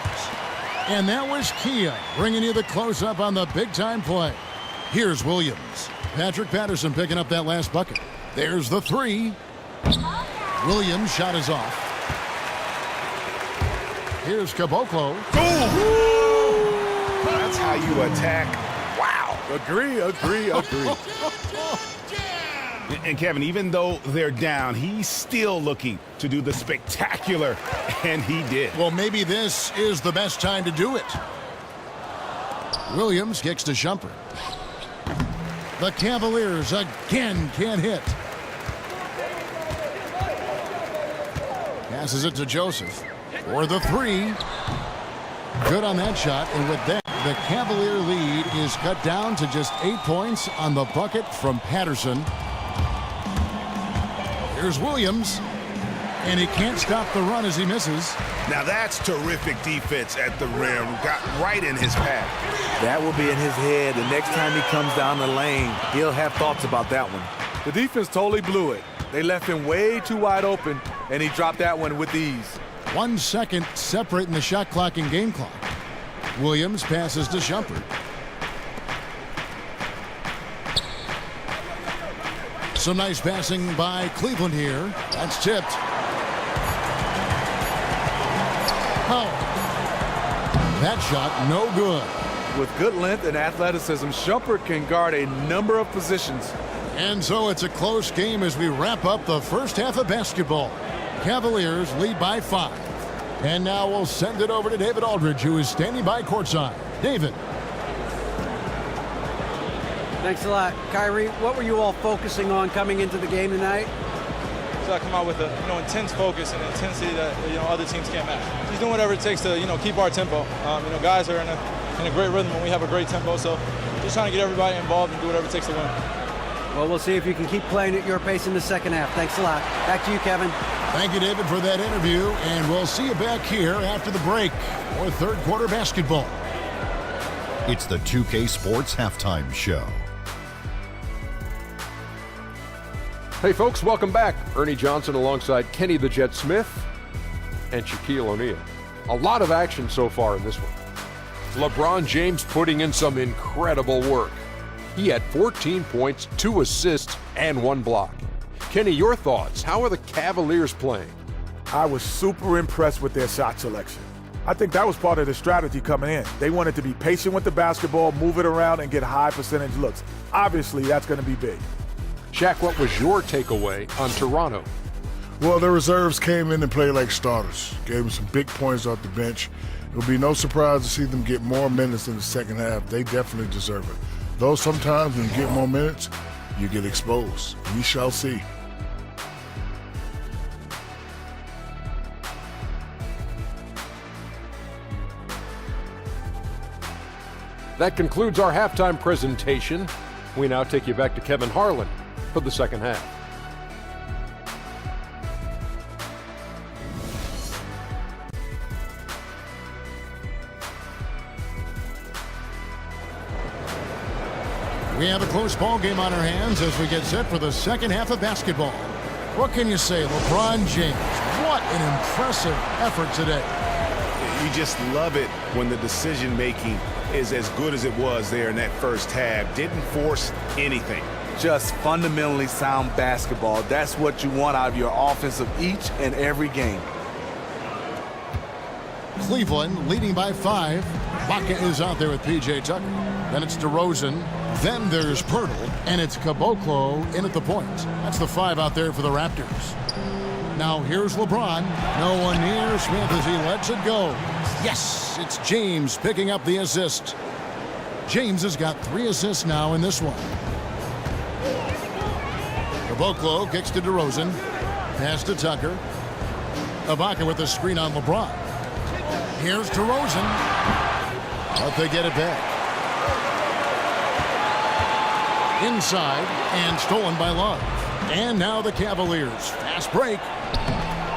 Speaker 5: And that was Kia bringing you the close-up on the big-time play. Here's Williams. Patrick Patterson picking up that last bucket. There's the 3. Williams' shot is off. Here's Caboclo.
Speaker 9: That's how you attack. Wow.
Speaker 7: Agree.
Speaker 9: And Kevin, even though they're down, he's still looking to do the spectacular, and he did.
Speaker 5: Well, maybe this is the best time to do it. Williams kicks to Shumpert. The Cavaliers again can't hit. Passes it to Joseph for the 3. Good on that shot, and with that, the Cavalier lead is cut down to just 8 points on the bucket from Patterson. Here's Williams, and he can't stop the run as he misses.
Speaker 9: Now that's terrific defense at the rim. Got right in his path.
Speaker 7: That will be in his head. The next time he comes down the lane, he'll have thoughts about that one. The defense totally blew it. They left him way too wide open, and he dropped that one with ease.
Speaker 5: 1 second separating the shot clock and game clock. Williams passes to Shumpert. Some nice passing by Cleveland here. That's tipped. Oh. That shot no good.
Speaker 7: With good length and athleticism, Shumpert can guard a number of positions.
Speaker 5: And so it's a close game as we wrap up the first half of basketball. Cavaliers lead by 5. And now we'll send it over to David Aldridge, who is standing by courtside. David.
Speaker 8: Thanks a lot. Kyrie, what were you all focusing on coming into the game tonight?
Speaker 12: So I come out with a intense focus and intensity that other teams can't match. Just doing whatever it takes to keep our tempo. Guys are in a great rhythm and we have a great tempo. So just trying to get everybody involved and do whatever it takes to win.
Speaker 8: Well, we'll see if you can keep playing at your pace in the second half. Thanks a lot. Back to you, Kevin.
Speaker 5: Thank you, David, for that interview, and we'll see you back here after the break for third quarter basketball.
Speaker 1: It's the 2K Sports Halftime Show.
Speaker 2: Hey, folks, welcome back. Ernie Johnson alongside Kenny the Jet Smith and Shaquille O'Neal. A lot of action so far in this one. LeBron James putting in some incredible work. He had 14 points, 2 assists, and 1 block. Kenny, your thoughts? How are the Cavaliers playing?
Speaker 3: I was super impressed with their shot selection. I think that was part of the strategy coming in. They wanted to be patient with the basketball, move it around, and get high percentage looks. Obviously, that's going to be big.
Speaker 2: Shaq, what was your takeaway on Toronto?
Speaker 4: Well, the reserves came in and played like starters. Gave them some big points off the bench. It will be no surprise to see them get more minutes in the second half. They definitely deserve it. Though sometimes when you get more minutes, you get exposed. We shall see.
Speaker 2: That concludes our halftime presentation. We now take you back to Kevin Harlan for the second half.
Speaker 5: We have a close ball game on our hands as we get set for the second half of basketball. What can you say, LeBron James? What an impressive effort today.
Speaker 6: You just love it when the decision-making is as good as it was there in that first half. Didn't force anything.
Speaker 7: Just fundamentally sound basketball. That's what you want out of your offense of each and every game.
Speaker 5: Cleveland leading by 5. Baca is out there with P.J. Tucker. Then it's DeRozan. Then there's Pirtle. And it's Caboclo in at the point. That's the 5 out there for the Raptors. Now here's LeBron. No one near Smith as he lets it go. Yes, it's James picking up the assist. James has got 3 assists now in this one. Caboclo kicks to DeRozan. Pass to Tucker. Ibaka with the screen on LeBron. Here's DeRozan. But they get it back. Inside and stolen by Love. And now the Cavaliers. Fast break.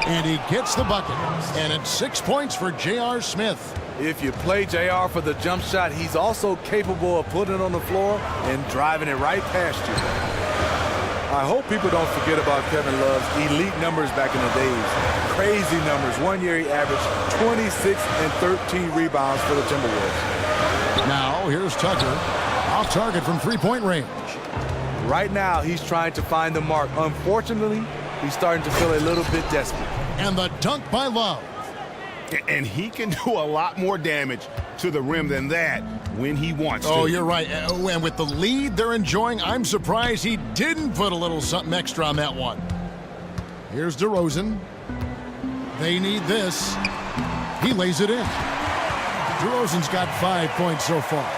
Speaker 5: And he gets the bucket. And it's 6 points for J.R. Smith.
Speaker 7: If you play JR for the jump shot, he's also capable of putting it on the floor and driving it right past you. I hope people don't forget about Kevin Love's elite numbers back in the days. Crazy numbers. 1 year he averaged 26 and 13 rebounds for the Timberwolves.
Speaker 5: Now here's Tucker. Off target from three-point range.
Speaker 7: Right now he's trying to find the mark. Unfortunately, he's starting to feel a little bit desperate.
Speaker 5: And the dunk by Love.
Speaker 6: And he can do a lot more damage to the rim than that when he wants to.
Speaker 5: Oh, you're right. And with the lead they're enjoying, I'm surprised he didn't put a little something extra on that one. Here's DeRozan. They need this. He lays it in. DeRozan's got 5 points so far.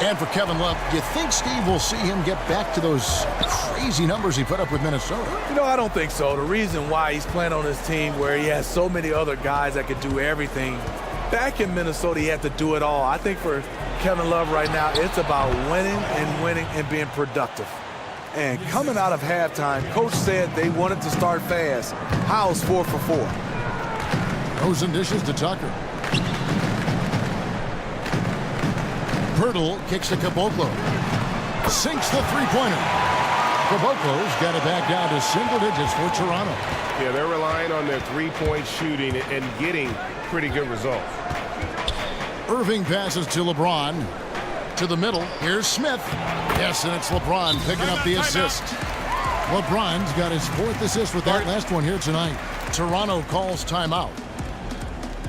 Speaker 5: And for Kevin Love, do you think, Steve, we'll see him get back to those crazy numbers he put up with Minnesota?
Speaker 7: You know, I don't think so. The reason why he's playing on this team where he has so many other guys that could do everything, back in Minnesota, he had to do it all. I think for Kevin Love right now, it's about winning and being productive. And coming out of halftime, Coach said they wanted to start fast. How's 4 for 4?
Speaker 5: DeRozan dishes to Tucker. Pirtle kicks to Caboclo. Sinks the three-pointer. Caboclo's got it back down to single digits for Toronto.
Speaker 11: Yeah, they're relying on their three-point shooting and getting pretty good results.
Speaker 5: Irving passes to LeBron. To the middle. Here's Smith. Yes, and it's LeBron picking up the assist. LeBron's got his 4th assist with that last one here tonight. Toronto calls timeout.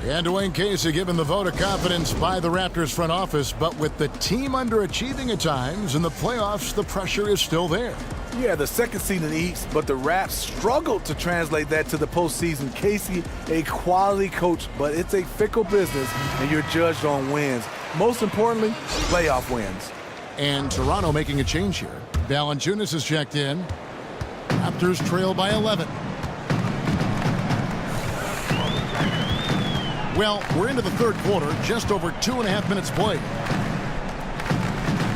Speaker 5: And Dwayne Casey given the vote of confidence by the Raptors front office, but with the team underachieving at times in the playoffs, the pressure is still there.
Speaker 7: Yeah, the second seed in the East, but the Raps struggled to translate that to the postseason. Casey, a quality coach, but it's a fickle business, and you're judged on wins. Most importantly, playoff wins.
Speaker 5: And Toronto making a change here. Valanciunas is checked in. Raptors trail by 11. Well, we're into the third quarter, just over 2.5 minutes played.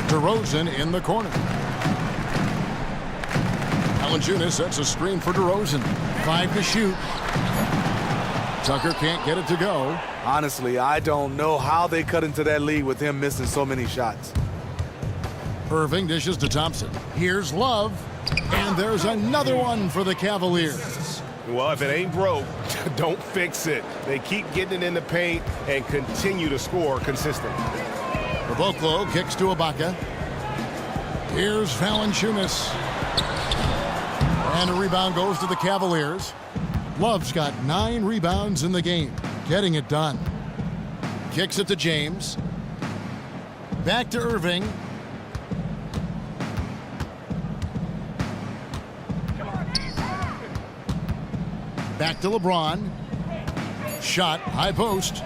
Speaker 5: DeRozan in the corner. Valanciunas sets a screen for DeRozan. 5 to shoot. Tucker can't get it to go.
Speaker 7: Honestly, I don't know how they cut into that lead with him missing so many shots.
Speaker 5: Irving dishes to Thompson. Here's Love. And there's another one for the Cavaliers.
Speaker 11: Well, if it ain't broke, don't fix it. They keep getting it in the paint and continue to score consistently.
Speaker 5: Caboclo kicks to Ibaka. Here's Valanciunas. And a rebound goes to the Cavaliers. Love's got 9 rebounds in the game. Getting it done. Kicks it to James. Back to Irving. Back to LeBron. Shot, high post.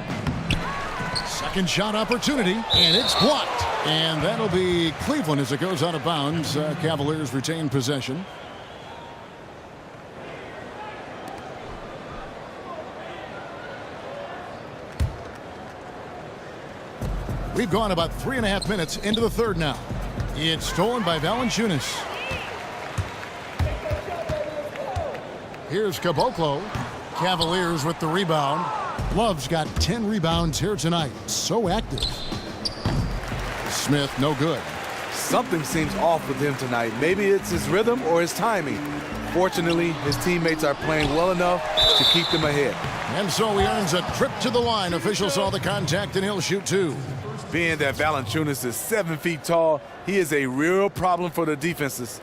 Speaker 5: Second shot opportunity, and it's blocked. And that'll be Cleveland as it goes out of bounds. Cavaliers retain possession. We've gone about 3.5 minutes into the third now. It's stolen by Valanciunas. Here's Caboclo. Cavaliers with the rebound. Love's got 10 rebounds here tonight. So active. Smith, no good.
Speaker 7: Something seems off with him tonight. Maybe it's his rhythm or his timing. Fortunately, his teammates are playing well enough to keep them ahead.
Speaker 5: And so he earns a trip to the line. Officials saw the contact, and he'll shoot 2.
Speaker 7: Being that Valanciunas is 7 feet tall, he is a real problem for the defenses.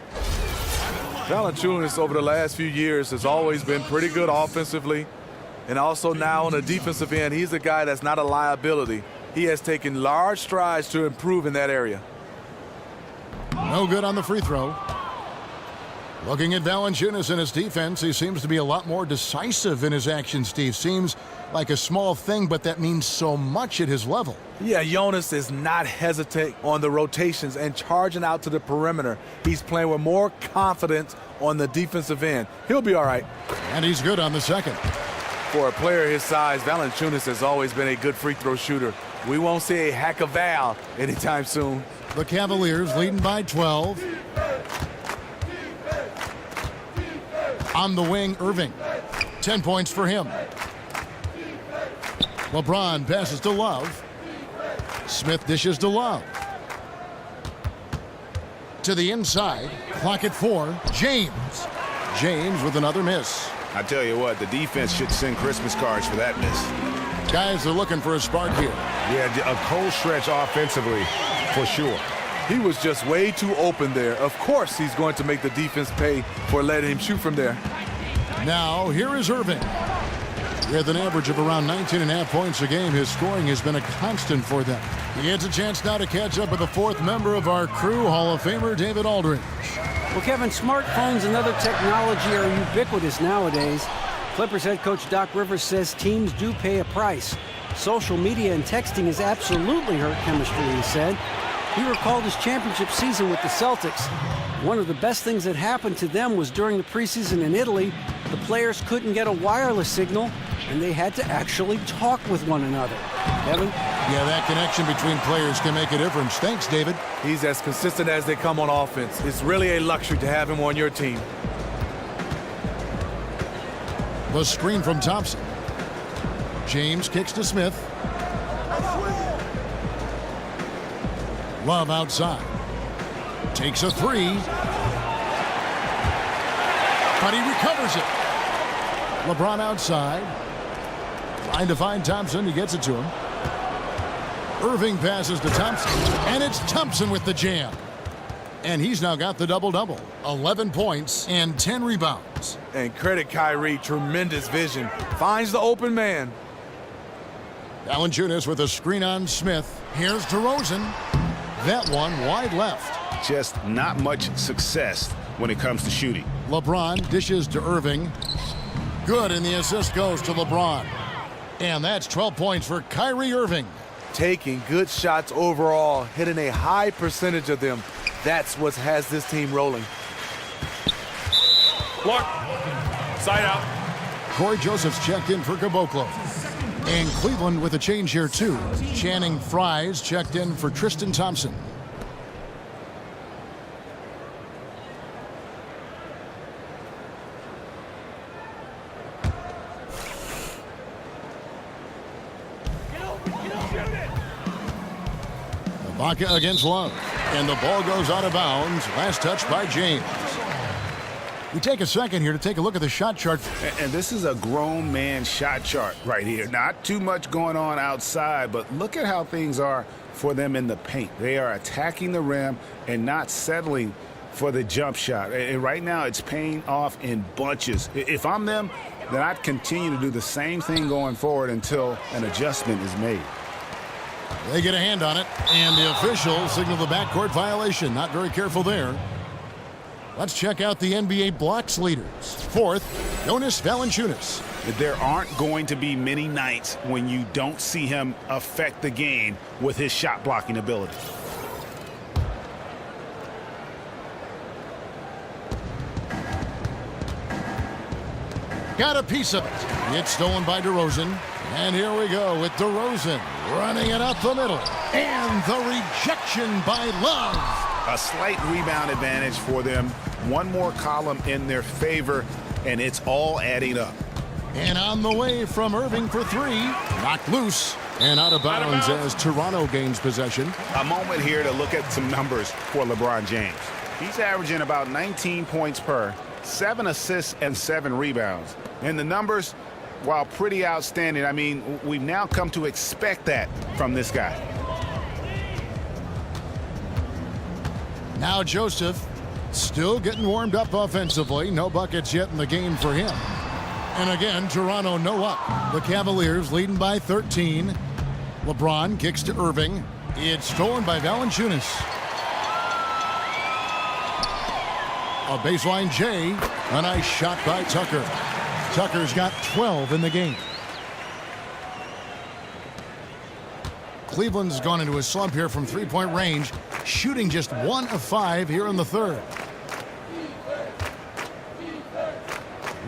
Speaker 7: Valanciunas over the last few years has always been pretty good offensively. And also now on the defensive end, he's a guy that's not a liability. He has taken large strides to improve in that area.
Speaker 5: No good on the free throw. Looking at Valanciunas and his defense, he seems to be a lot more decisive in his action, Steve. Seems like a small thing, but that means so much at his level.
Speaker 7: Yeah, Jonas is not hesitant on the rotations and charging out to the perimeter. He's playing with more confidence on the defensive end. He'll be all right.
Speaker 5: And he's good on the second.
Speaker 7: For a player his size, Valanciunas has always been a good free throw shooter. We won't see a hack of Val anytime soon.
Speaker 5: The Cavaliers leading by 12. On the wing, Irving. 10 points for him. LeBron passes to Love. Smith dishes to Love. To the inside. Clock at 4. James. James with another miss.
Speaker 6: I tell you what, the defense should send Christmas cards for that miss.
Speaker 5: Guys are looking for a spark here.
Speaker 11: Yeah, a cold stretch offensively, for sure.
Speaker 7: He was just way too open there. Of course he's going to make the defense pay for letting him shoot from there.
Speaker 5: Now, here is Irving. With an average of around 19.5 points a game, his scoring has been a constant for them. He gets a chance now to catch up with the 4th member of our crew, Hall of Famer David Aldridge.
Speaker 8: Well, Kevin, smartphones and other technology are ubiquitous nowadays. Clippers head coach Doc Rivers says teams do pay a price. Social media and texting has absolutely hurt chemistry, he said. He recalled his championship season with the Celtics. One of the best things that happened to them was during the preseason in Italy, the players couldn't get a wireless signal, and they had to actually talk with one another. Kevin?
Speaker 5: Yeah, that connection between players can make a difference. Thanks, David.
Speaker 7: He's as consistent as they come on offense. It's really a luxury to have him on your team.
Speaker 5: The screen from Thompson. James kicks to Smith. Love outside. Takes a 3. But he recovers it. LeBron outside. Trying to find Thompson. He gets it to him. Irving passes to Thompson. And it's Thompson with the jam. And he's now got the double-double. 11 points and 10 rebounds.
Speaker 7: And credit Kyrie, tremendous vision. Finds the open man.
Speaker 5: Valanciunas with a screen on Smith. Here's DeRozan. That one wide left.
Speaker 6: Just not much success when it comes to shooting.
Speaker 5: LeBron dishes to Irving. Good, and the assist goes to LeBron. And that's 12 points for Kyrie Irving.
Speaker 7: Taking good shots overall, hitting a high percentage of them. That's what has this team rolling.
Speaker 13: Clark, side out.
Speaker 5: Corey Joseph's checked in for Caboclo. And Cleveland with a change here, too. Channing Frye's checked in for Tristan Thompson. Ibaka against Love. And the ball goes out of bounds. Last touch by James. We take a second here to take a look at the shot chart.
Speaker 9: And this is a grown man shot chart right here. Not too much going on outside, but look at how things are for them in the paint. They are attacking the rim and not settling for the jump shot. And right now it's paying off in bunches. If I'm them, then I'd continue to do the same thing going forward until an adjustment is made.
Speaker 5: They get a hand on it, and the official signaled the backcourt violation. Not very careful there. Let's check out the NBA blocks leaders. 4th, Jonas Valanciunas.
Speaker 9: There aren't going to be many nights when you don't see him affect the game with his shot blocking ability.
Speaker 5: Got a piece of it. It's stolen by DeRozan. And here we go with DeRozan running it up the middle. And the rejection by Love.
Speaker 9: A slight rebound advantage for them. One more column in their favor, and it's all adding up.
Speaker 5: And on the way from Irving for 3. Knocked loose. And out of bounds as Toronto gains possession.
Speaker 9: A moment here to look at some numbers for LeBron James. He's averaging about 19 points per, 7 assists and 7 rebounds. And the numbers, while pretty outstanding, I mean, we've now come to expect that from this guy.
Speaker 5: Now Joseph still getting warmed up offensively. No buckets yet in the game for him. And again, Toronto no up. The Cavaliers leading by 13. LeBron kicks to Irving. It's stolen by Valanciunas. A baseline J. A nice shot by Tucker. Tucker's got 12 in the game. Cleveland's gone into a slump here from three-point range, shooting just 1 of 5 here in the third.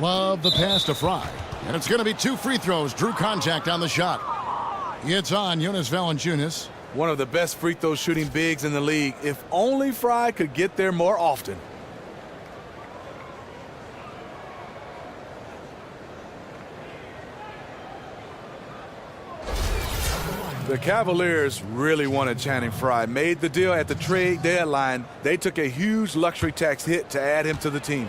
Speaker 5: Love the pass to Fry. And it's going to be 2 free throws. Drew contact on the shot. It's on Jonas Valanciunas.
Speaker 7: One of the best free throw shooting bigs in the league. If only Fry could get there more often. The Cavaliers really wanted Channing Frye. Made the deal at the trade deadline. They took a huge luxury tax hit to add him to the team.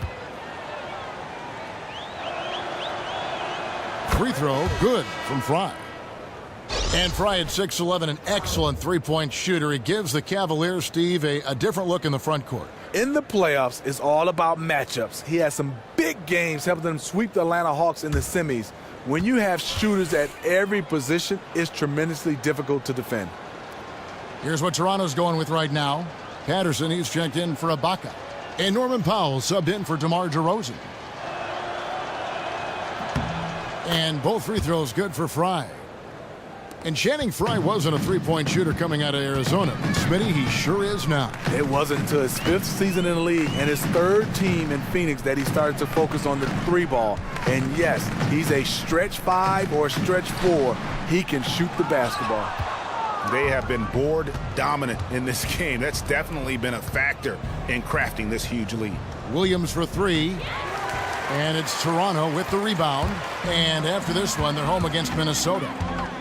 Speaker 5: Free throw, good from Fry. And Fry at 6'11", an excellent three-point shooter. He gives the Cavaliers, Steve, a different look in the front court.
Speaker 7: In the playoffs, it's all about matchups. He has some big games helping them sweep the Atlanta Hawks in the semis. When you have shooters at every position, it's tremendously difficult to defend.
Speaker 5: Here's what Toronto's going with right now. Patterson, he's checked in for Ibaka. And Norman Powell subbed in for DeMar DeRozan. And both free throws good for Fry. And Channing Frye wasn't a three-point shooter coming out of Arizona. Smitty, he sure is now.
Speaker 7: It wasn't until his 5th season in the league and his 3rd team in Phoenix that he started to focus on the 3-ball. And yes, he's a stretch 5 or stretch 4. He can shoot the basketball.
Speaker 9: They have been board dominant in this game. That's definitely been a factor in crafting this huge lead.
Speaker 5: Williams for 3. And it's Toronto with the rebound. And after this one, they're home against Minnesota.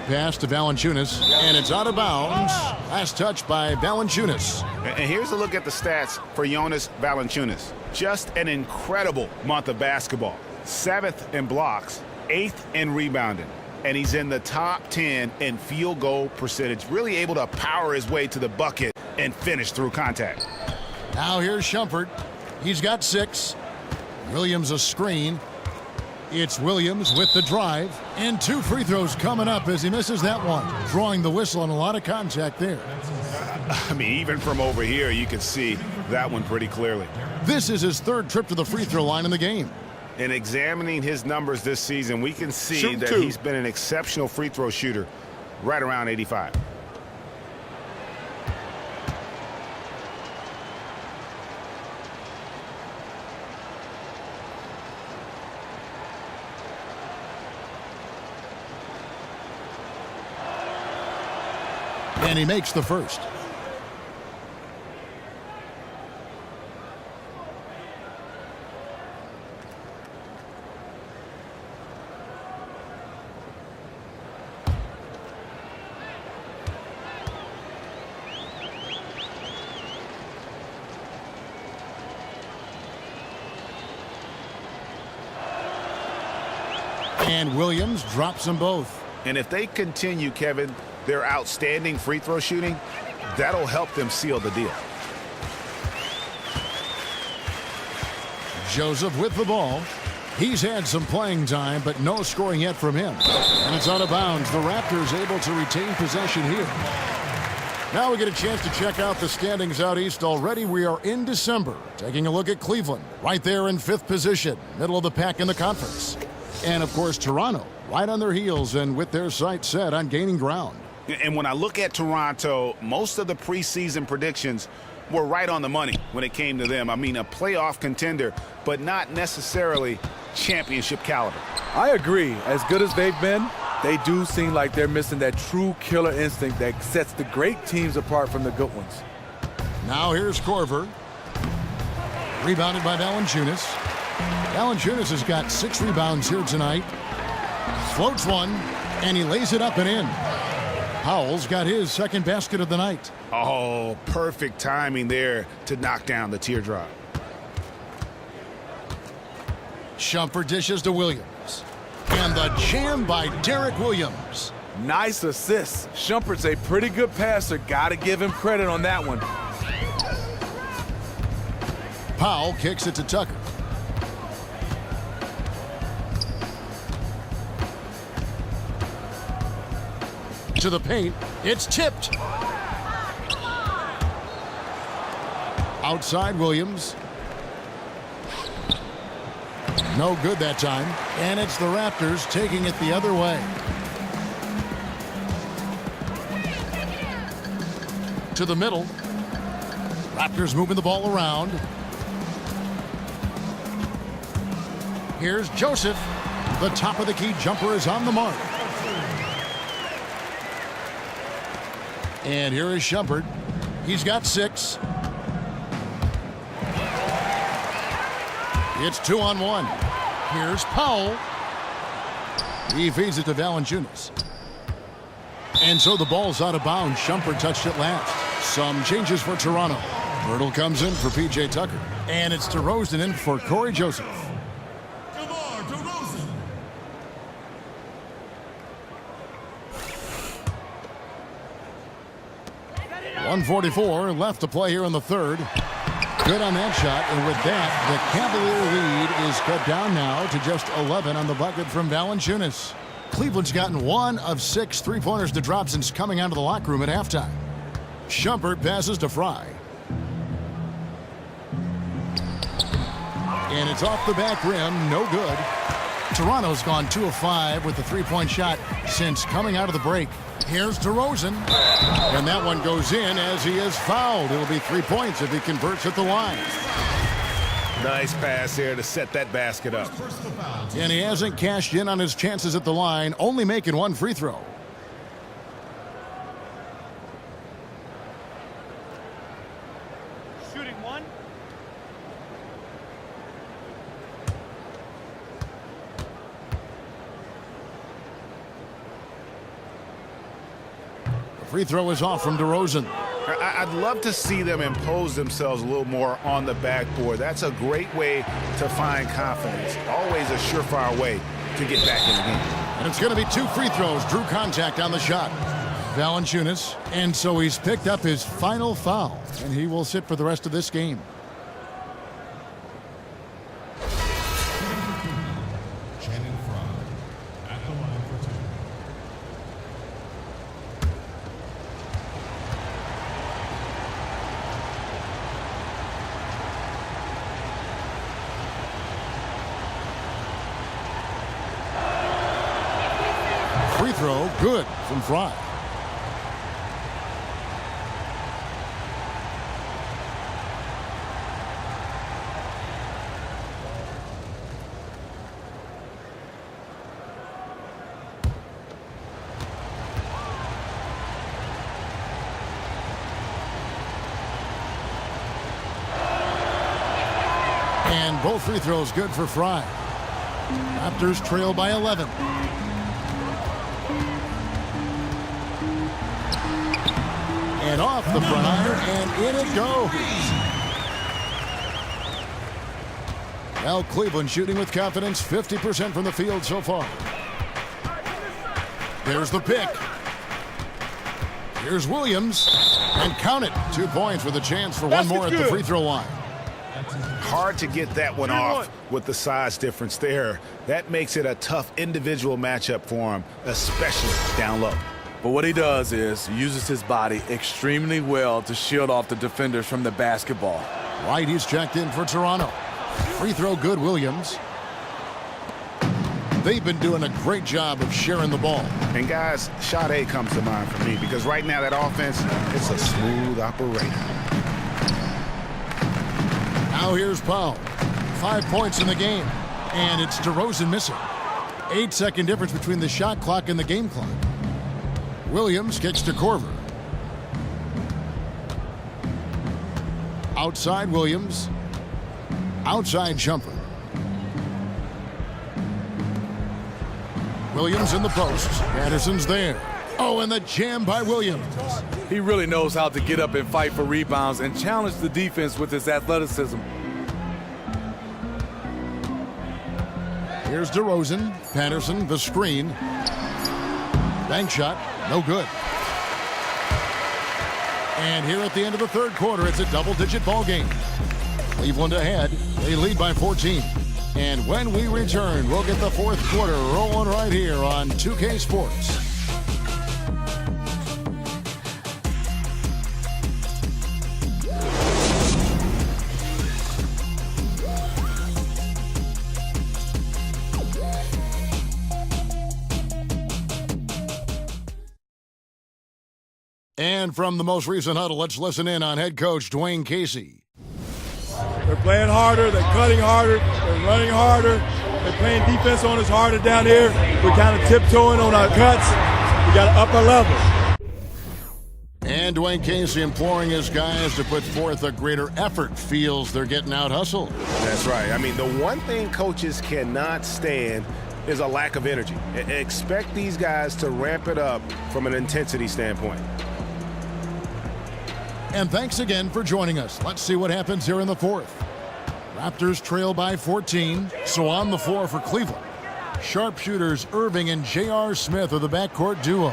Speaker 5: Pass to Valanciunas, and it's out of bounds. Last touch by Valanciunas.
Speaker 9: And here's a look at the stats for Jonas Valanciunas. Just an incredible month of basketball. 7th in blocks, 8th in rebounding. And he's in the top 10 in field goal percentage. Really able to power his way to the bucket and finish through contact.
Speaker 5: Now here's Shumpert. He's got 6. Williams a screen. It's Williams with the drive. And 2 free throws coming up as he misses that one. Drawing the whistle and a lot of contact there.
Speaker 9: I mean, even from over here, you can see that one pretty clearly.
Speaker 5: This is his 3rd trip to the free throw line in the game.
Speaker 9: In examining his numbers this season, we can see that he's been an exceptional free throw shooter, right around 85.
Speaker 5: And he makes the first. And Williams drops them both.
Speaker 9: And if they continue, Kevin, their outstanding free throw shooting, that'll help them seal the deal.
Speaker 5: Joseph with the ball. He's had some playing time, but no scoring yet from him. And it's out of bounds. The Raptors able to retain possession here. Now we get a chance to check out the standings out east. Already we are in December. Taking a look at Cleveland, right there in 5th position, middle of the pack in the conference. And, of course, Toronto, right on their heels and with their sights set on gaining ground.
Speaker 9: And when I look at Toronto, most of the preseason predictions were right on the money when it came to them. I mean, a playoff contender, but not necessarily championship caliber.
Speaker 7: I agree. As good as they've been, they do seem like they're missing that true killer instinct that sets the great teams apart from the good ones.
Speaker 5: Now here's Korver. Rebounded by Valanciunas. Valanciunas has got 6 rebounds here tonight. Floats one, and he lays it up and in. Powell's got his second basket of the night.
Speaker 9: Oh, perfect timing there to knock down the teardrop.
Speaker 5: Shumpert dishes to Williams. And the jam by Derek Williams.
Speaker 7: Nice assist. Shumpert's a pretty good passer. Got to give him credit on that one.
Speaker 5: Powell kicks it to Tucker. To the paint. It's tipped. Outside Williams. No good that time. And it's the Raptors taking it the other way. To the middle. Raptors moving the ball around. Here's Joseph. The top of the key jumper is on the mark. And here is Shumpert. He's got 6. It's 2-on-1. Here's Powell. He feeds it to Valanciunas. And so the ball's out of bounds. Shumpert touched it last. Some changes for Toronto. Myrtle comes in for P.J. Tucker. And it's DeRozan in for Corey Joseph. 1:44 left to play here in the third. Good on that shot, and with that, the Cavalier lead is cut down now to just 11 on the bucket from Valanciunas. Cleveland's gotten 1 of 6 three-pointers to drop since coming out of the locker room at halftime. Shumpert passes to Fry. And it's off the back rim, no good. Toronto's gone 2 of 5 with the three-point shot since coming out of the break. Here's DeRozan. And that one goes in as he is fouled. It'll be 3 points if he converts at the line.
Speaker 9: Nice pass here to set that basket up.
Speaker 5: And he hasn't cashed in on his chances at the line, only making 1 free throw.
Speaker 12: Shooting 1.
Speaker 5: Free throw is off from DeRozan.
Speaker 9: I'd love to see them impose themselves a little more on the backboard. That's a great way to find confidence. Always a surefire way to get back in the game.
Speaker 5: And it's going to be 2 free throws. Drew contact on the shot. Valanciunas. And so he's picked up his final foul. And he will sit for the rest of this game. Free throw, good from Fry. And both free throws good for Fry. Raptors trail by 11. And off the front, and in it goes. Now Cleveland shooting with confidence, 50% from the field so far. There's the pick. Here's Williams, and count it. 2 points with a chance for one more at the free throw line.
Speaker 9: Hard to get that one off with the size difference there. That makes it a tough individual matchup for him, especially down low.
Speaker 7: But what he does is uses his body extremely well to shield off the defenders from the basketball.
Speaker 5: White, he's checked in for Toronto. Free throw good, Williams. They've been doing a great job of sharing the ball.
Speaker 9: And guys, shot A comes to mind for me because right now that offense, it's a smooth operation.
Speaker 5: Now here's Powell. 5 points in the game. And it's DeRozan missing. 8-second difference between the shot clock and the game clock. Williams kicks to Korver. Outside Williams. Outside Shumpert. Williams in the post. Anderson's there. Oh, and the jam by Williams.
Speaker 7: He really knows how to get up and fight for rebounds and challenge the defense with his athleticism.
Speaker 5: Here's DeRozan. Patterson, the screen. Bank shot, no good. And here at the end of the third quarter, it's a double-digit ball game. Cleveland ahead. They lead by 14. And when we return, we'll get the fourth quarter rolling right here on 2K Sports. And from the most recent huddle, let's listen in on head coach Dwayne Casey.
Speaker 14: They're playing harder, they're cutting harder, they're running harder, they're playing defense on us harder down here. We're kind of tiptoeing on our cuts. We got to up our level.
Speaker 5: And Dwayne Casey imploring his guys to put forth a greater effort, feels they're getting out hustled.
Speaker 11: That's right. I mean, the one thing coaches cannot stand is a lack of energy. Expect these guys to ramp it up from an intensity standpoint.
Speaker 5: And thanks again for joining us. Let's see what happens here in the fourth. Raptors trail by 14, so on the floor for Cleveland. Sharpshooters Irving and J.R. Smith are the backcourt duo.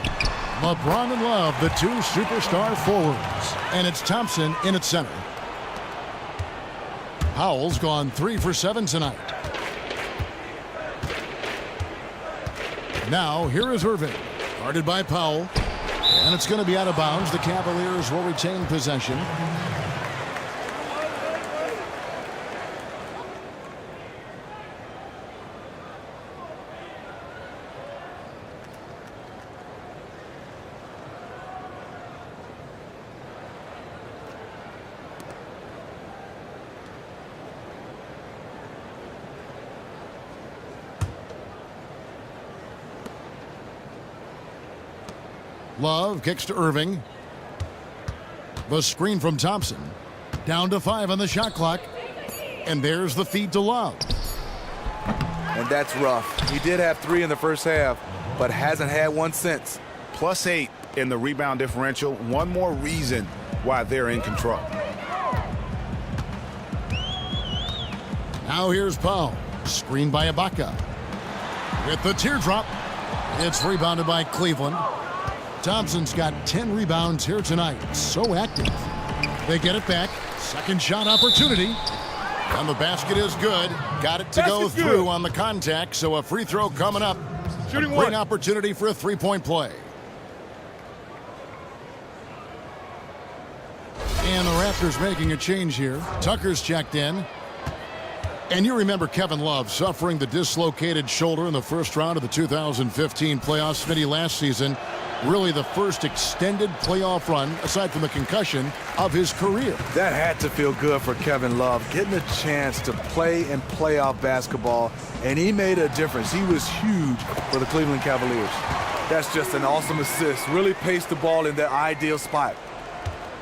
Speaker 5: LeBron and Love, the two superstar forwards. And it's Thompson in at center. Powell's gone 3 for 7 tonight. Now, here is Irving, guarded by Powell. And it's going to be out of bounds. The Cavaliers will retain possession. Love kicks to Irving. The screen from Thompson. Down to 5 on the shot clock. And there's the feed to Love.
Speaker 7: And that's rough. He did have 3 in the first half, but hasn't had one since.
Speaker 6: +8 in the rebound differential. One more reason why they're in control.
Speaker 5: Now here's Powell. Screened by Ibaka. With the teardrop. It's rebounded by Cleveland. Thompson's got 10 rebounds here tonight. So active. They get it back. Second shot opportunity. And the basket is good. Got it to go through on the contact, so a free throw coming up.
Speaker 14: Shooting
Speaker 5: Great
Speaker 14: one.
Speaker 5: opportunity for a three-point play. And the Raptors making a change here. Tucker's checked in. And you remember Kevin Love suffering the dislocated shoulder in the first round of the 2015 playoffs. Smitty, last season, really the first extended playoff run, aside from the concussion, of his career.
Speaker 7: That had to feel good for Kevin Love, getting a chance to play in playoff basketball, and he made a difference. He was huge for the Cleveland Cavaliers. That's just an awesome assist. Really paced the ball in the ideal spot.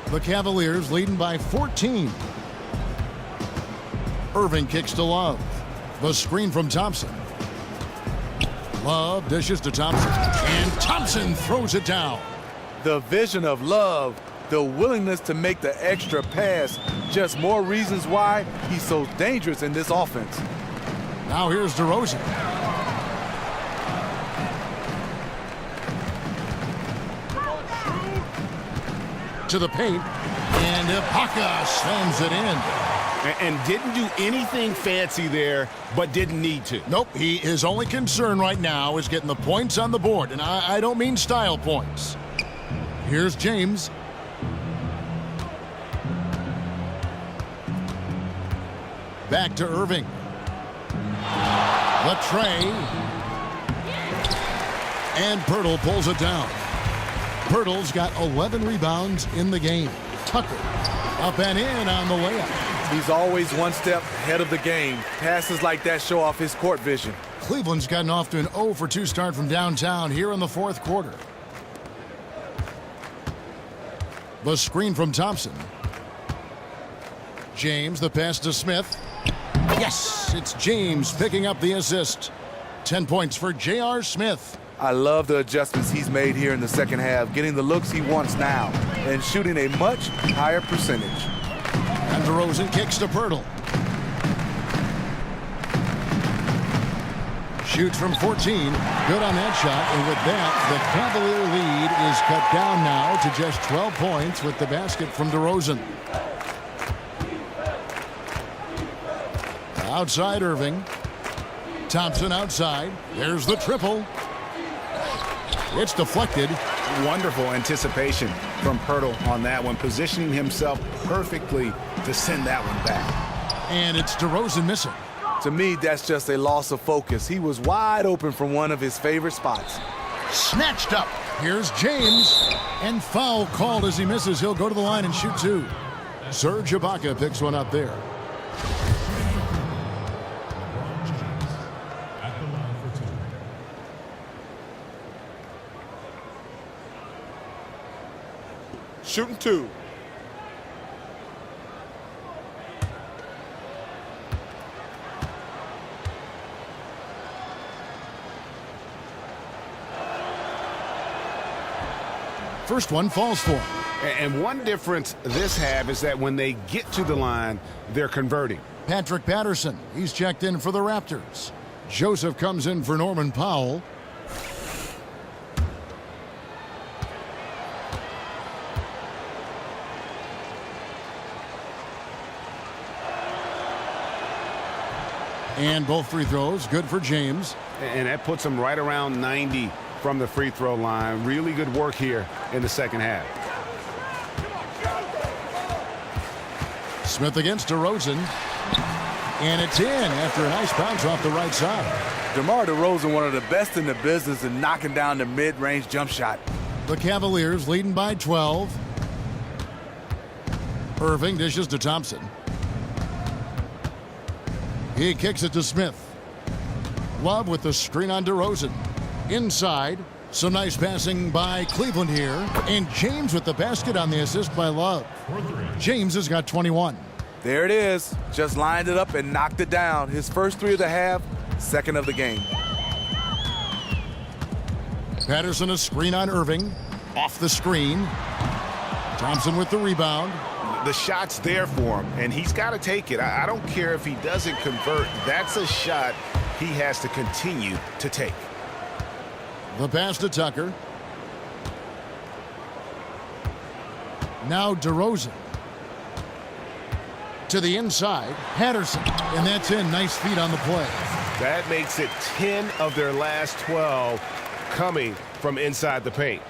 Speaker 5: The Cavaliers leading by 14. Irving kicks to Love. The screen from Thompson. Love dishes to Thompson. And Thompson throws it down.
Speaker 7: The vision of Love, the willingness to make the extra pass, just more reasons why he's so dangerous in this offense.
Speaker 5: Now here's DeRozan. To the paint. And Ibaka slams it in.
Speaker 6: And didn't do anything fancy there, but didn't need to.
Speaker 5: Nope, his only concern right now is getting the points on the board, and I don't mean style points. Here's James. Back to Irving. The tray. And Pirtle pulls it down. Pirtle's got 11 rebounds in the game. Tucker up and in on the layup.
Speaker 7: He's always one step ahead of the game. Passes like that show off his court vision.
Speaker 5: Cleveland's gotten off to an 0 for 2 start from downtown here in the fourth quarter. The screen from Thompson. James, the pass to Smith. Yes, it's James picking up the assist. 10 points for J.R. Smith.
Speaker 7: I love the adjustments he's made here in the second half, getting the looks he wants now and shooting a much higher percentage.
Speaker 5: And DeRozan kicks to Pirtle. Shoots from 14. Good on that shot. And with that, the Cavalier lead is cut down now to just 12 points with the basket from DeRozan. Outside Irving. Thompson outside. There's the triple. It's deflected.
Speaker 9: Wonderful anticipation from Pirtle on that one, positioning himself perfectly to send that one back.
Speaker 5: And it's DeRozan missing.
Speaker 7: To me, that's just a loss of focus. He was wide open from one of his favorite spots.
Speaker 5: Snatched up. Here's James. And foul called as he misses. He'll go to the line and shoot two. Serge Ibaka picks one up there.
Speaker 14: Shooting two.
Speaker 5: First one falls for him.
Speaker 6: And one difference this half is that when they get to the line, they're converting.
Speaker 5: Patrick Patterson, he's checked in for the Raptors. Joseph comes in for Norman Powell. And both free throws good for James.
Speaker 6: And that puts him right around 90 from the free throw line. Really good work here in the second half.
Speaker 5: Smith against DeRozan. And it's in after a nice bounce off the right side.
Speaker 7: DeMar DeRozan, one of the best in the business in knocking down the mid-range jump shot.
Speaker 5: The Cavaliers leading by 12. Irving dishes to Thompson. He kicks it to Smith. Love with the screen on DeRozan. Inside. Some nice passing by Cleveland here. And James with the basket on the assist by Love. James has got 21.
Speaker 7: There it is. Just lined it up and knocked it down. His first three of the half, second of the game.
Speaker 5: Patterson a screen on Irving. Off the screen. Thompson with the rebound.
Speaker 6: The shot's there for him, and he's got to take it. I don't care if he doesn't convert. That's a shot he has to continue to take.
Speaker 5: The pass to Tucker. Now DeRozan. To the inside. Patterson. And that's in. Nice feet on the play.
Speaker 6: That makes it 10 of their last 12 coming from inside the paint.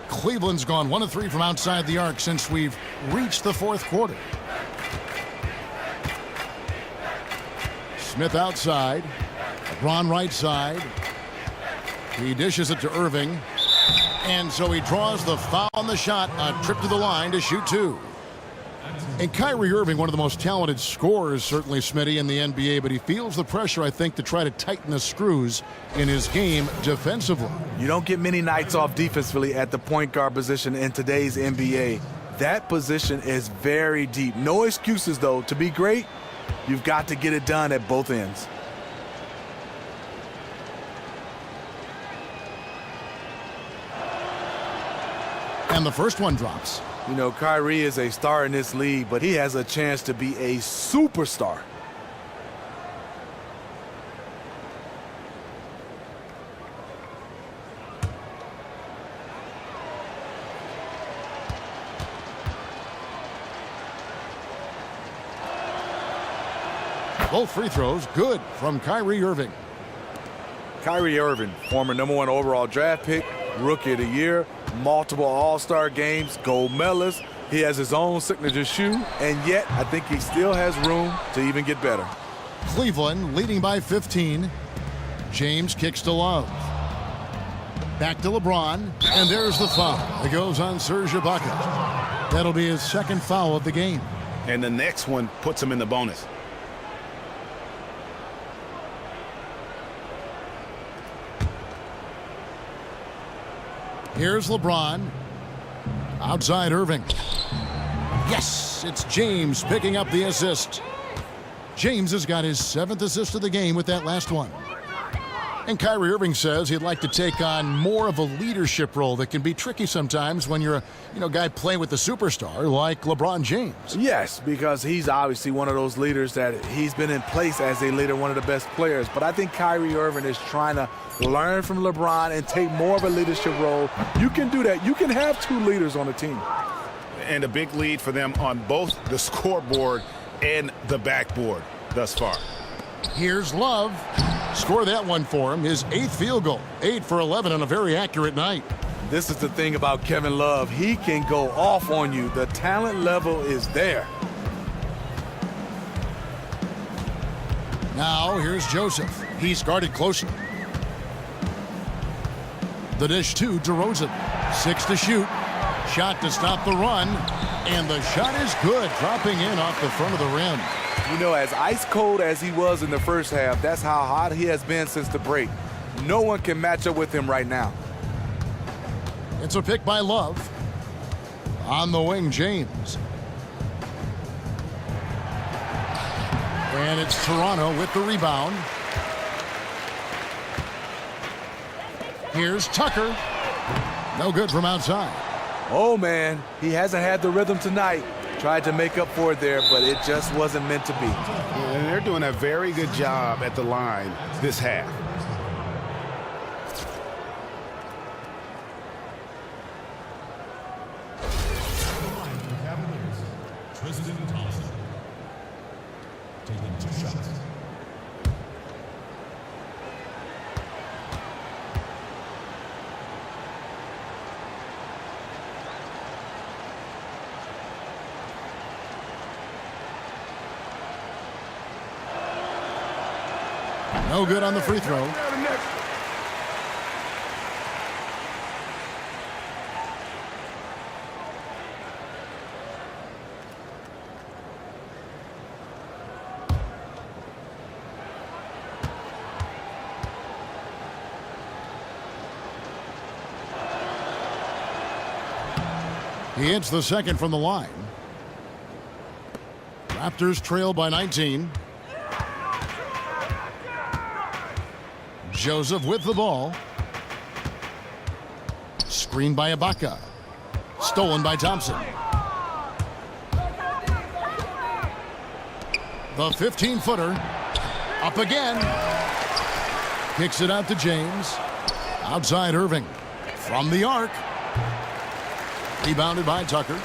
Speaker 5: Cleveland's gone 1 of 3 from outside the arc since we've reached the fourth quarter. Smith outside. LeBron right side. He dishes it to Irving. And so he draws the foul on the shot. A trip to the line to shoot two. And Kyrie Irving, one of the most talented scorers, certainly, Smitty, in the NBA, but he feels the pressure, I think, to try to tighten the screws in his game defensively.
Speaker 7: You don't get many nights off defensively at the point guard position in today's NBA. That position is very deep. No excuses, though. To be great, you've got to get it done at both ends.
Speaker 5: And the first one drops.
Speaker 7: You know, Kyrie is a star in this league, but he has a chance to be a superstar.
Speaker 5: Both free throws good from Kyrie Irving.
Speaker 7: Kyrie Irving, former #1 overall draft pick, Rookie of the Year, multiple All-Star games, gold medalist. He has his own signature shoe, and yet I think he still has room to even get better.
Speaker 5: Cleveland leading by 15. James kicks to Love. Back to LeBron, and there's the foul. It goes on Serge Ibaka. That'll be his second foul of the game.
Speaker 6: And the next one puts him in the bonus.
Speaker 5: Here's LeBron. Outside Irving. Yes, it's James picking up the assist. James has got his 7th assist of the game with that last one. And Kyrie Irving says he'd like to take on more of a leadership role that can be tricky sometimes when you're a guy playing with a superstar like LeBron James.
Speaker 7: Yes, because he's obviously one of those leaders that he's been in place as a leader, one of the best players. But I think Kyrie Irving is trying to learn from LeBron and take more of a leadership role. You can do that. You can have two leaders on a team.
Speaker 6: And a big lead for them on both the scoreboard and the backboard thus far.
Speaker 5: Here's Love. Score that one for him. His 8th field goal. 8 for 11 on a very accurate night.
Speaker 7: This is the thing about Kevin Love. He can go off on you. The talent level is there.
Speaker 5: Now here's Joseph. He's guarded closely. The dish to DeRozan. 6 to shoot. Shot to stop the run. And the shot is good, dropping in off the front of the rim.
Speaker 7: You know, as ice cold as he was in the first half, that's how hot he has been since the break. No one can match up with him right now.
Speaker 5: It's a pick by Love. On the wing, James. And it's Toronto with the rebound. Here's Tucker. No good from outside.
Speaker 7: Oh, man, he hasn't had the rhythm tonight. Tried to make up for it there, but it just wasn't meant to be.
Speaker 6: And they're doing a very good job at the line this half.
Speaker 5: No good on the free throw. He hits the second from the line. Raptors trail by 19. Joseph with the ball. Screened by Ibaka. Stolen by Thompson. The 15-footer. Up again. Kicks it out to James. Outside Irving. From the arc. Rebounded by Tucker.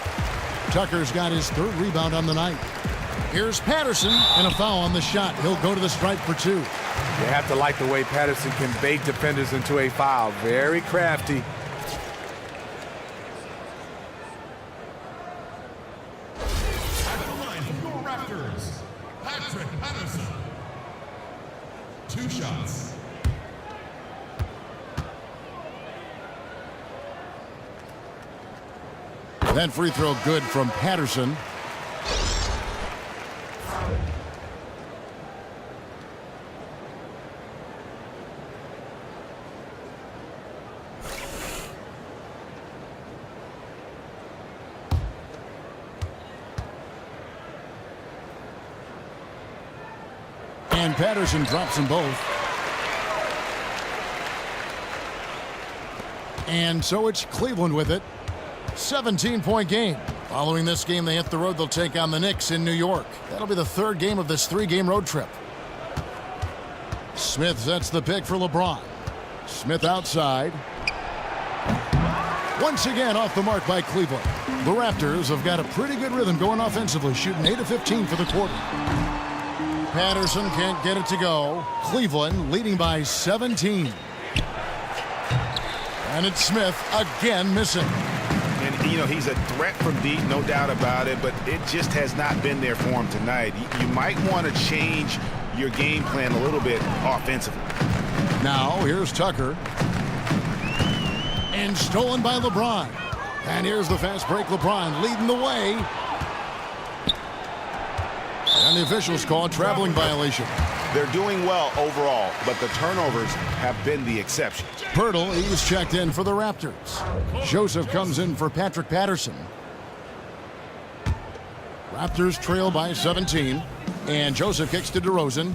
Speaker 5: Tucker's got his 3rd rebound on the night. Here's Patterson, and a foul on the shot. He'll go to the stripe for 2.
Speaker 7: You have to like the way Patterson can bait defenders into a foul. Very crafty.
Speaker 13: At the line for your Raptors, Patrick Patterson. 2 shots.
Speaker 5: That free throw good from Patterson. And Patterson drops them both. And so it's Cleveland with it. 17-point game. Following this game, they hit the road. They'll take on the Knicks in New York. That'll be the 3rd game of this 3-game road trip. Smith sets the pick for LeBron. Smith outside. Once again off the mark by Cleveland. The Raptors have got a pretty good rhythm going offensively, shooting 8 of 15 for the quarter. Patterson can't get it to go. Cleveland leading by 17. And it's Smith again missing.
Speaker 6: And, you know, he's a threat from deep, no doubt about it, but it just has not been there for him tonight. You might want to change your game plan a little bit offensively.
Speaker 5: Now, here's Tucker. And stolen by LeBron. And here's the fast break. LeBron leading the way. And the officials call a traveling violation.
Speaker 6: They're doing well overall, but the turnovers have been the exception.
Speaker 5: Pirtle, he's checked in for the Raptors. Joseph comes in for Patrick Patterson. Raptors trail by 17. And Joseph kicks to DeRozan.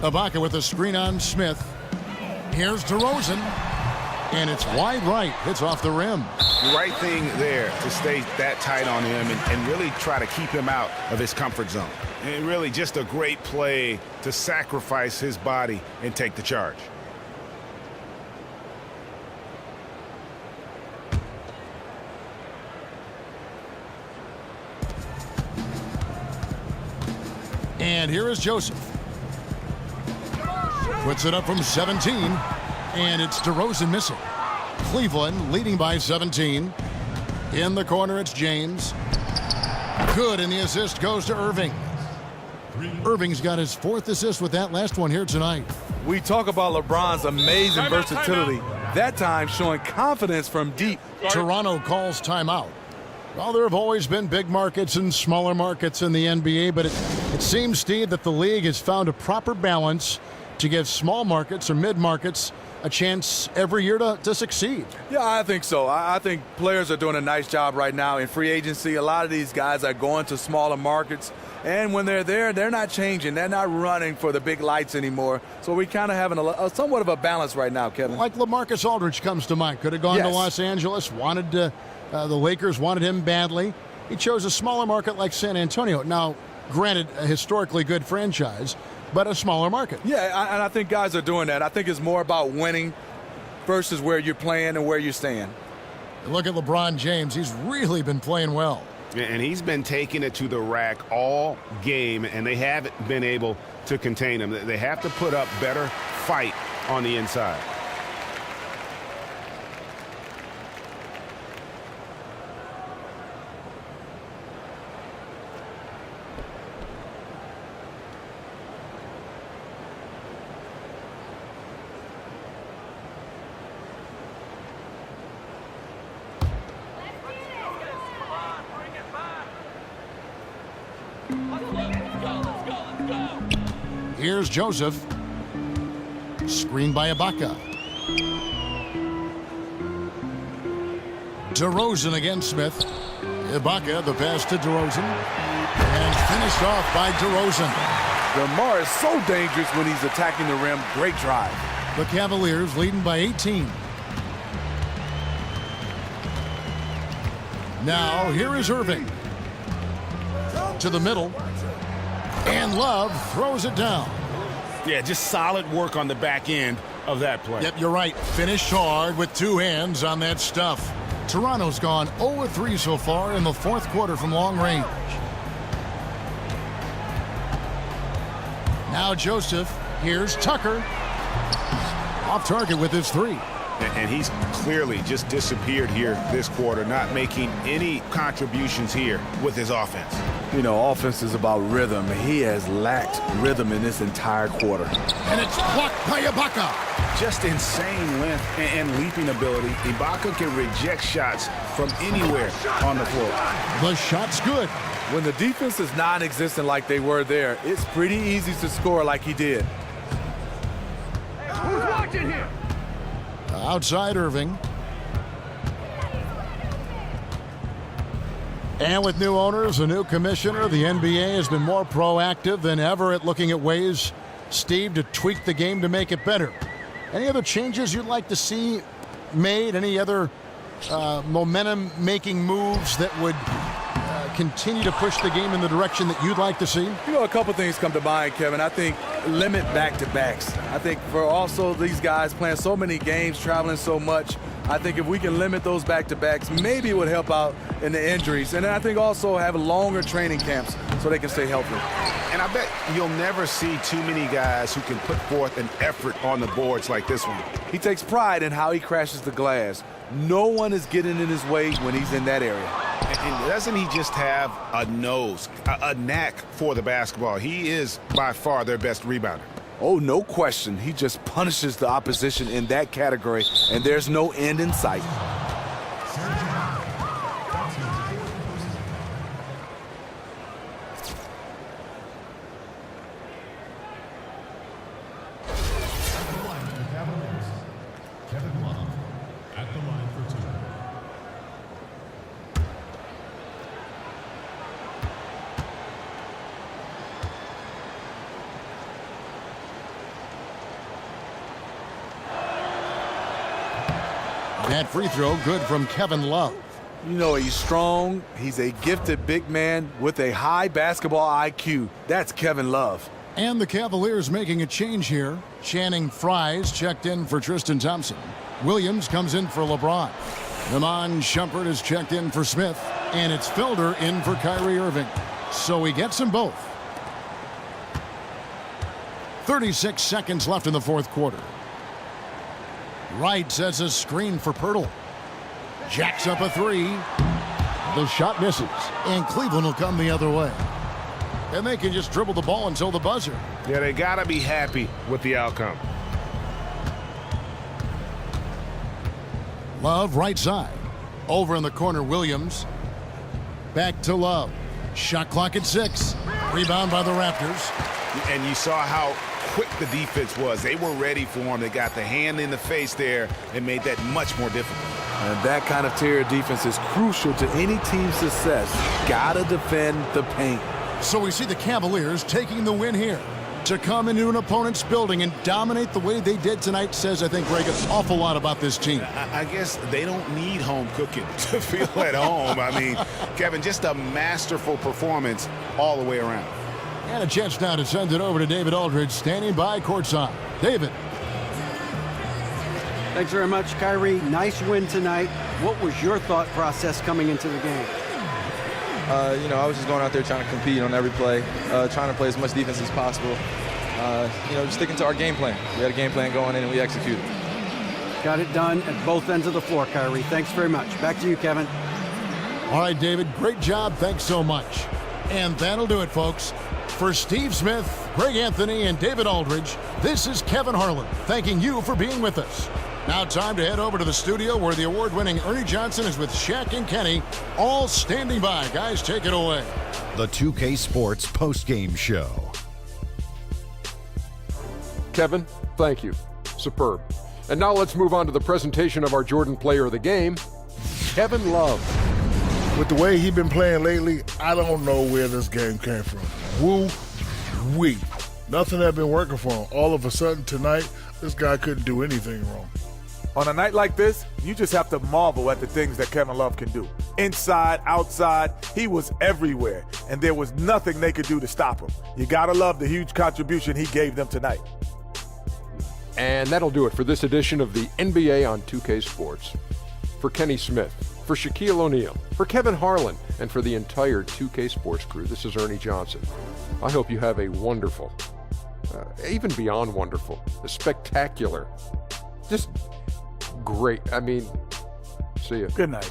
Speaker 5: Ibaka with a screen on Smith. Here's DeRozan. And it's wide right. Hits off the rim.
Speaker 9: The right thing there to stay that tight on him and really try to keep him out of his comfort zone. And really just a great play to sacrifice his body and take the charge.
Speaker 5: And here is Joseph. Puts it up from 17. And it's DeRozan missing. Cleveland leading by 17. In the corner, it's James. Good, and the assist goes to Irving. Irving's got his 4th assist with that last one here tonight.
Speaker 7: We talk about LeBron's amazing versatility. That time showing confidence from deep.
Speaker 5: Toronto calls timeout. Well, there have always been big markets and smaller markets in the NBA, but it seems, Steve, that the league has found a proper balance to give small markets or mid-markets a chance every year to succeed.
Speaker 7: Yeah, I think so. I think players are doing a nice job right now in free agency. A lot of these guys are going to smaller markets, and when they're there, they're not changing. They're not running for the big lights anymore. So we're kind of having a somewhat of a balance right now, Kevin.
Speaker 5: Like LaMarcus Aldridge comes to mind. Could have gone to Los Angeles, wanted to, the Lakers wanted him badly. He chose a smaller market like San Antonio. Now, granted, a historically good franchise, but a smaller market.
Speaker 7: Yeah, and I think guys are doing that. I think it's more about winning versus where you're playing and where you're staying.
Speaker 5: Look at LeBron James. He's really been playing well.
Speaker 6: And he's been taking it to the rack all game, and they haven't been able to contain him. They have to put up better fight on the inside.
Speaker 5: Here's Joseph. Screen by Ibaka. DeRozan against Smith. Ibaka, the pass to DeRozan. And finished off by DeRozan.
Speaker 7: DeMar is so dangerous when he's attacking the rim. Great drive.
Speaker 5: The Cavaliers leading by 18. Now, here is Irving. To the middle. And Love throws it down.
Speaker 9: Yeah, just solid work on the back end of that play.
Speaker 5: Yep, you're right. Finished hard with 2 hands on that stuff. Toronto's gone 0-3 so far in the 4th quarter from long range. Now Joseph. Here's Tucker. Off target with his 3.
Speaker 9: And he's clearly just disappeared here this quarter, not making any contributions here with his offense.
Speaker 7: You know, offense is about rhythm. He has lacked rhythm in this entire quarter.
Speaker 5: And it's blocked by Ibaka.
Speaker 9: Just insane length and leaping ability. Ibaka can reject shots from anywhere on the floor.
Speaker 5: The shot's good.
Speaker 7: When the defense is non-existent like they were there, it's pretty easy to score like he did.
Speaker 13: Who's watching here?
Speaker 5: Outside Irving. And with new owners, a new commissioner, the NBA has been more proactive than ever at looking at ways, Steve, to tweak the game to make it better. Any other changes you'd like to see made? Any other momentum-making moves that would continue to push the game in the direction that you'd like to see?
Speaker 7: You know, a couple things come to mind, Kevin. I think limit back-to-backs. I think for also these guys playing so many games, traveling so much, I think if we can limit those back-to-backs, maybe it would help out in the injuries. And then I think also have longer training camps so they can stay healthy.
Speaker 9: And I bet you'll never see too many guys who can put forth an effort on the boards like this one.
Speaker 7: He takes pride in how he crashes the glass. No one is getting in his way when he's in that area.
Speaker 9: And doesn't he just have a nose, a knack for the basketball? He is by far their best rebounder.
Speaker 7: Oh, no question. He just punishes the opposition in that category, and there's no end in sight.
Speaker 5: That free throw good from Kevin Love.
Speaker 7: You know, he's strong. He's a gifted big man with a high basketball IQ. That's Kevin Love.
Speaker 5: And the Cavaliers making a change here. Channing Frye's checked in for Tristan Thompson. Williams comes in for LeBron. Iman Shumpert is checked in for Smith. And it's Felder in for Kyrie Irving. So he gets them both. 36 seconds left in the fourth quarter. Wright sets a screen for Pirtle. Jacks up a three. The shot misses. And Cleveland will come the other way. And they can just dribble the ball until the buzzer.
Speaker 6: Yeah, they got to be happy with the outcome.
Speaker 5: Love right side. Over in the corner, Williams. Back to Love. Shot clock at 6. Rebound by the Raptors.
Speaker 6: And you saw how quick the defense was. They were ready for him. They got the hand in the face there and made that much more difficult.
Speaker 7: And that kind of terrier defense is crucial to any team's success. Gotta defend the paint.
Speaker 5: So we see the Cavaliers taking the win here. To come into an opponent's building and dominate the way they did tonight says, I think, Greg, an awful lot about this team.
Speaker 6: I guess they don't need home cooking to feel at home. I mean, Kevin, just a masterful performance all the way around.
Speaker 5: And a chance now to send it over to David Aldridge, standing by courtside. David.
Speaker 8: Thanks very much, Kyrie. Nice win tonight. What was your thought process coming into the game?
Speaker 12: You know, I was just going out there trying to compete on every play, trying to play as much defense as possible. You know, just sticking to our game plan. We had a game plan going in and we executed.
Speaker 8: Got it done at both ends of the floor, Kyrie. Thanks very much. Back to you, Kevin.
Speaker 5: All right, David, great job. Thanks so much. And that'll do it, folks. For Steve Smith, Greg Anthony, and David Aldridge, this is Kevin Harlan thanking you for being with us. Now time to head over to the studio where the award-winning Ernie Johnson is with Shaq and Kenny, all standing by. Guys, take it away.
Speaker 1: The 2K Sports postgame show.
Speaker 2: Kevin, thank you. Superb. And now let's move on to the presentation of our Jordan Player of the Game, Kevin Love.
Speaker 4: With the way he's been playing lately, I don't know where this game came from. Woo-wee. Nothing had been working for him. All of a sudden tonight, this guy couldn't do anything wrong.
Speaker 3: On a night like this, you just have to marvel at the things that Kevin Love can do. Inside, outside, he was everywhere, and there was nothing they could do to stop him. You gotta love the huge contribution he gave them tonight.
Speaker 2: And that'll do it for this edition of the NBA on 2K Sports. For Kenny Smith, for Shaquille O'Neal, for Kevin Harlan, and for the entire 2K Sports crew, this is Ernie Johnson. I hope you have a wonderful, even beyond wonderful, a spectacular, just great. I mean, see you.
Speaker 3: Good night.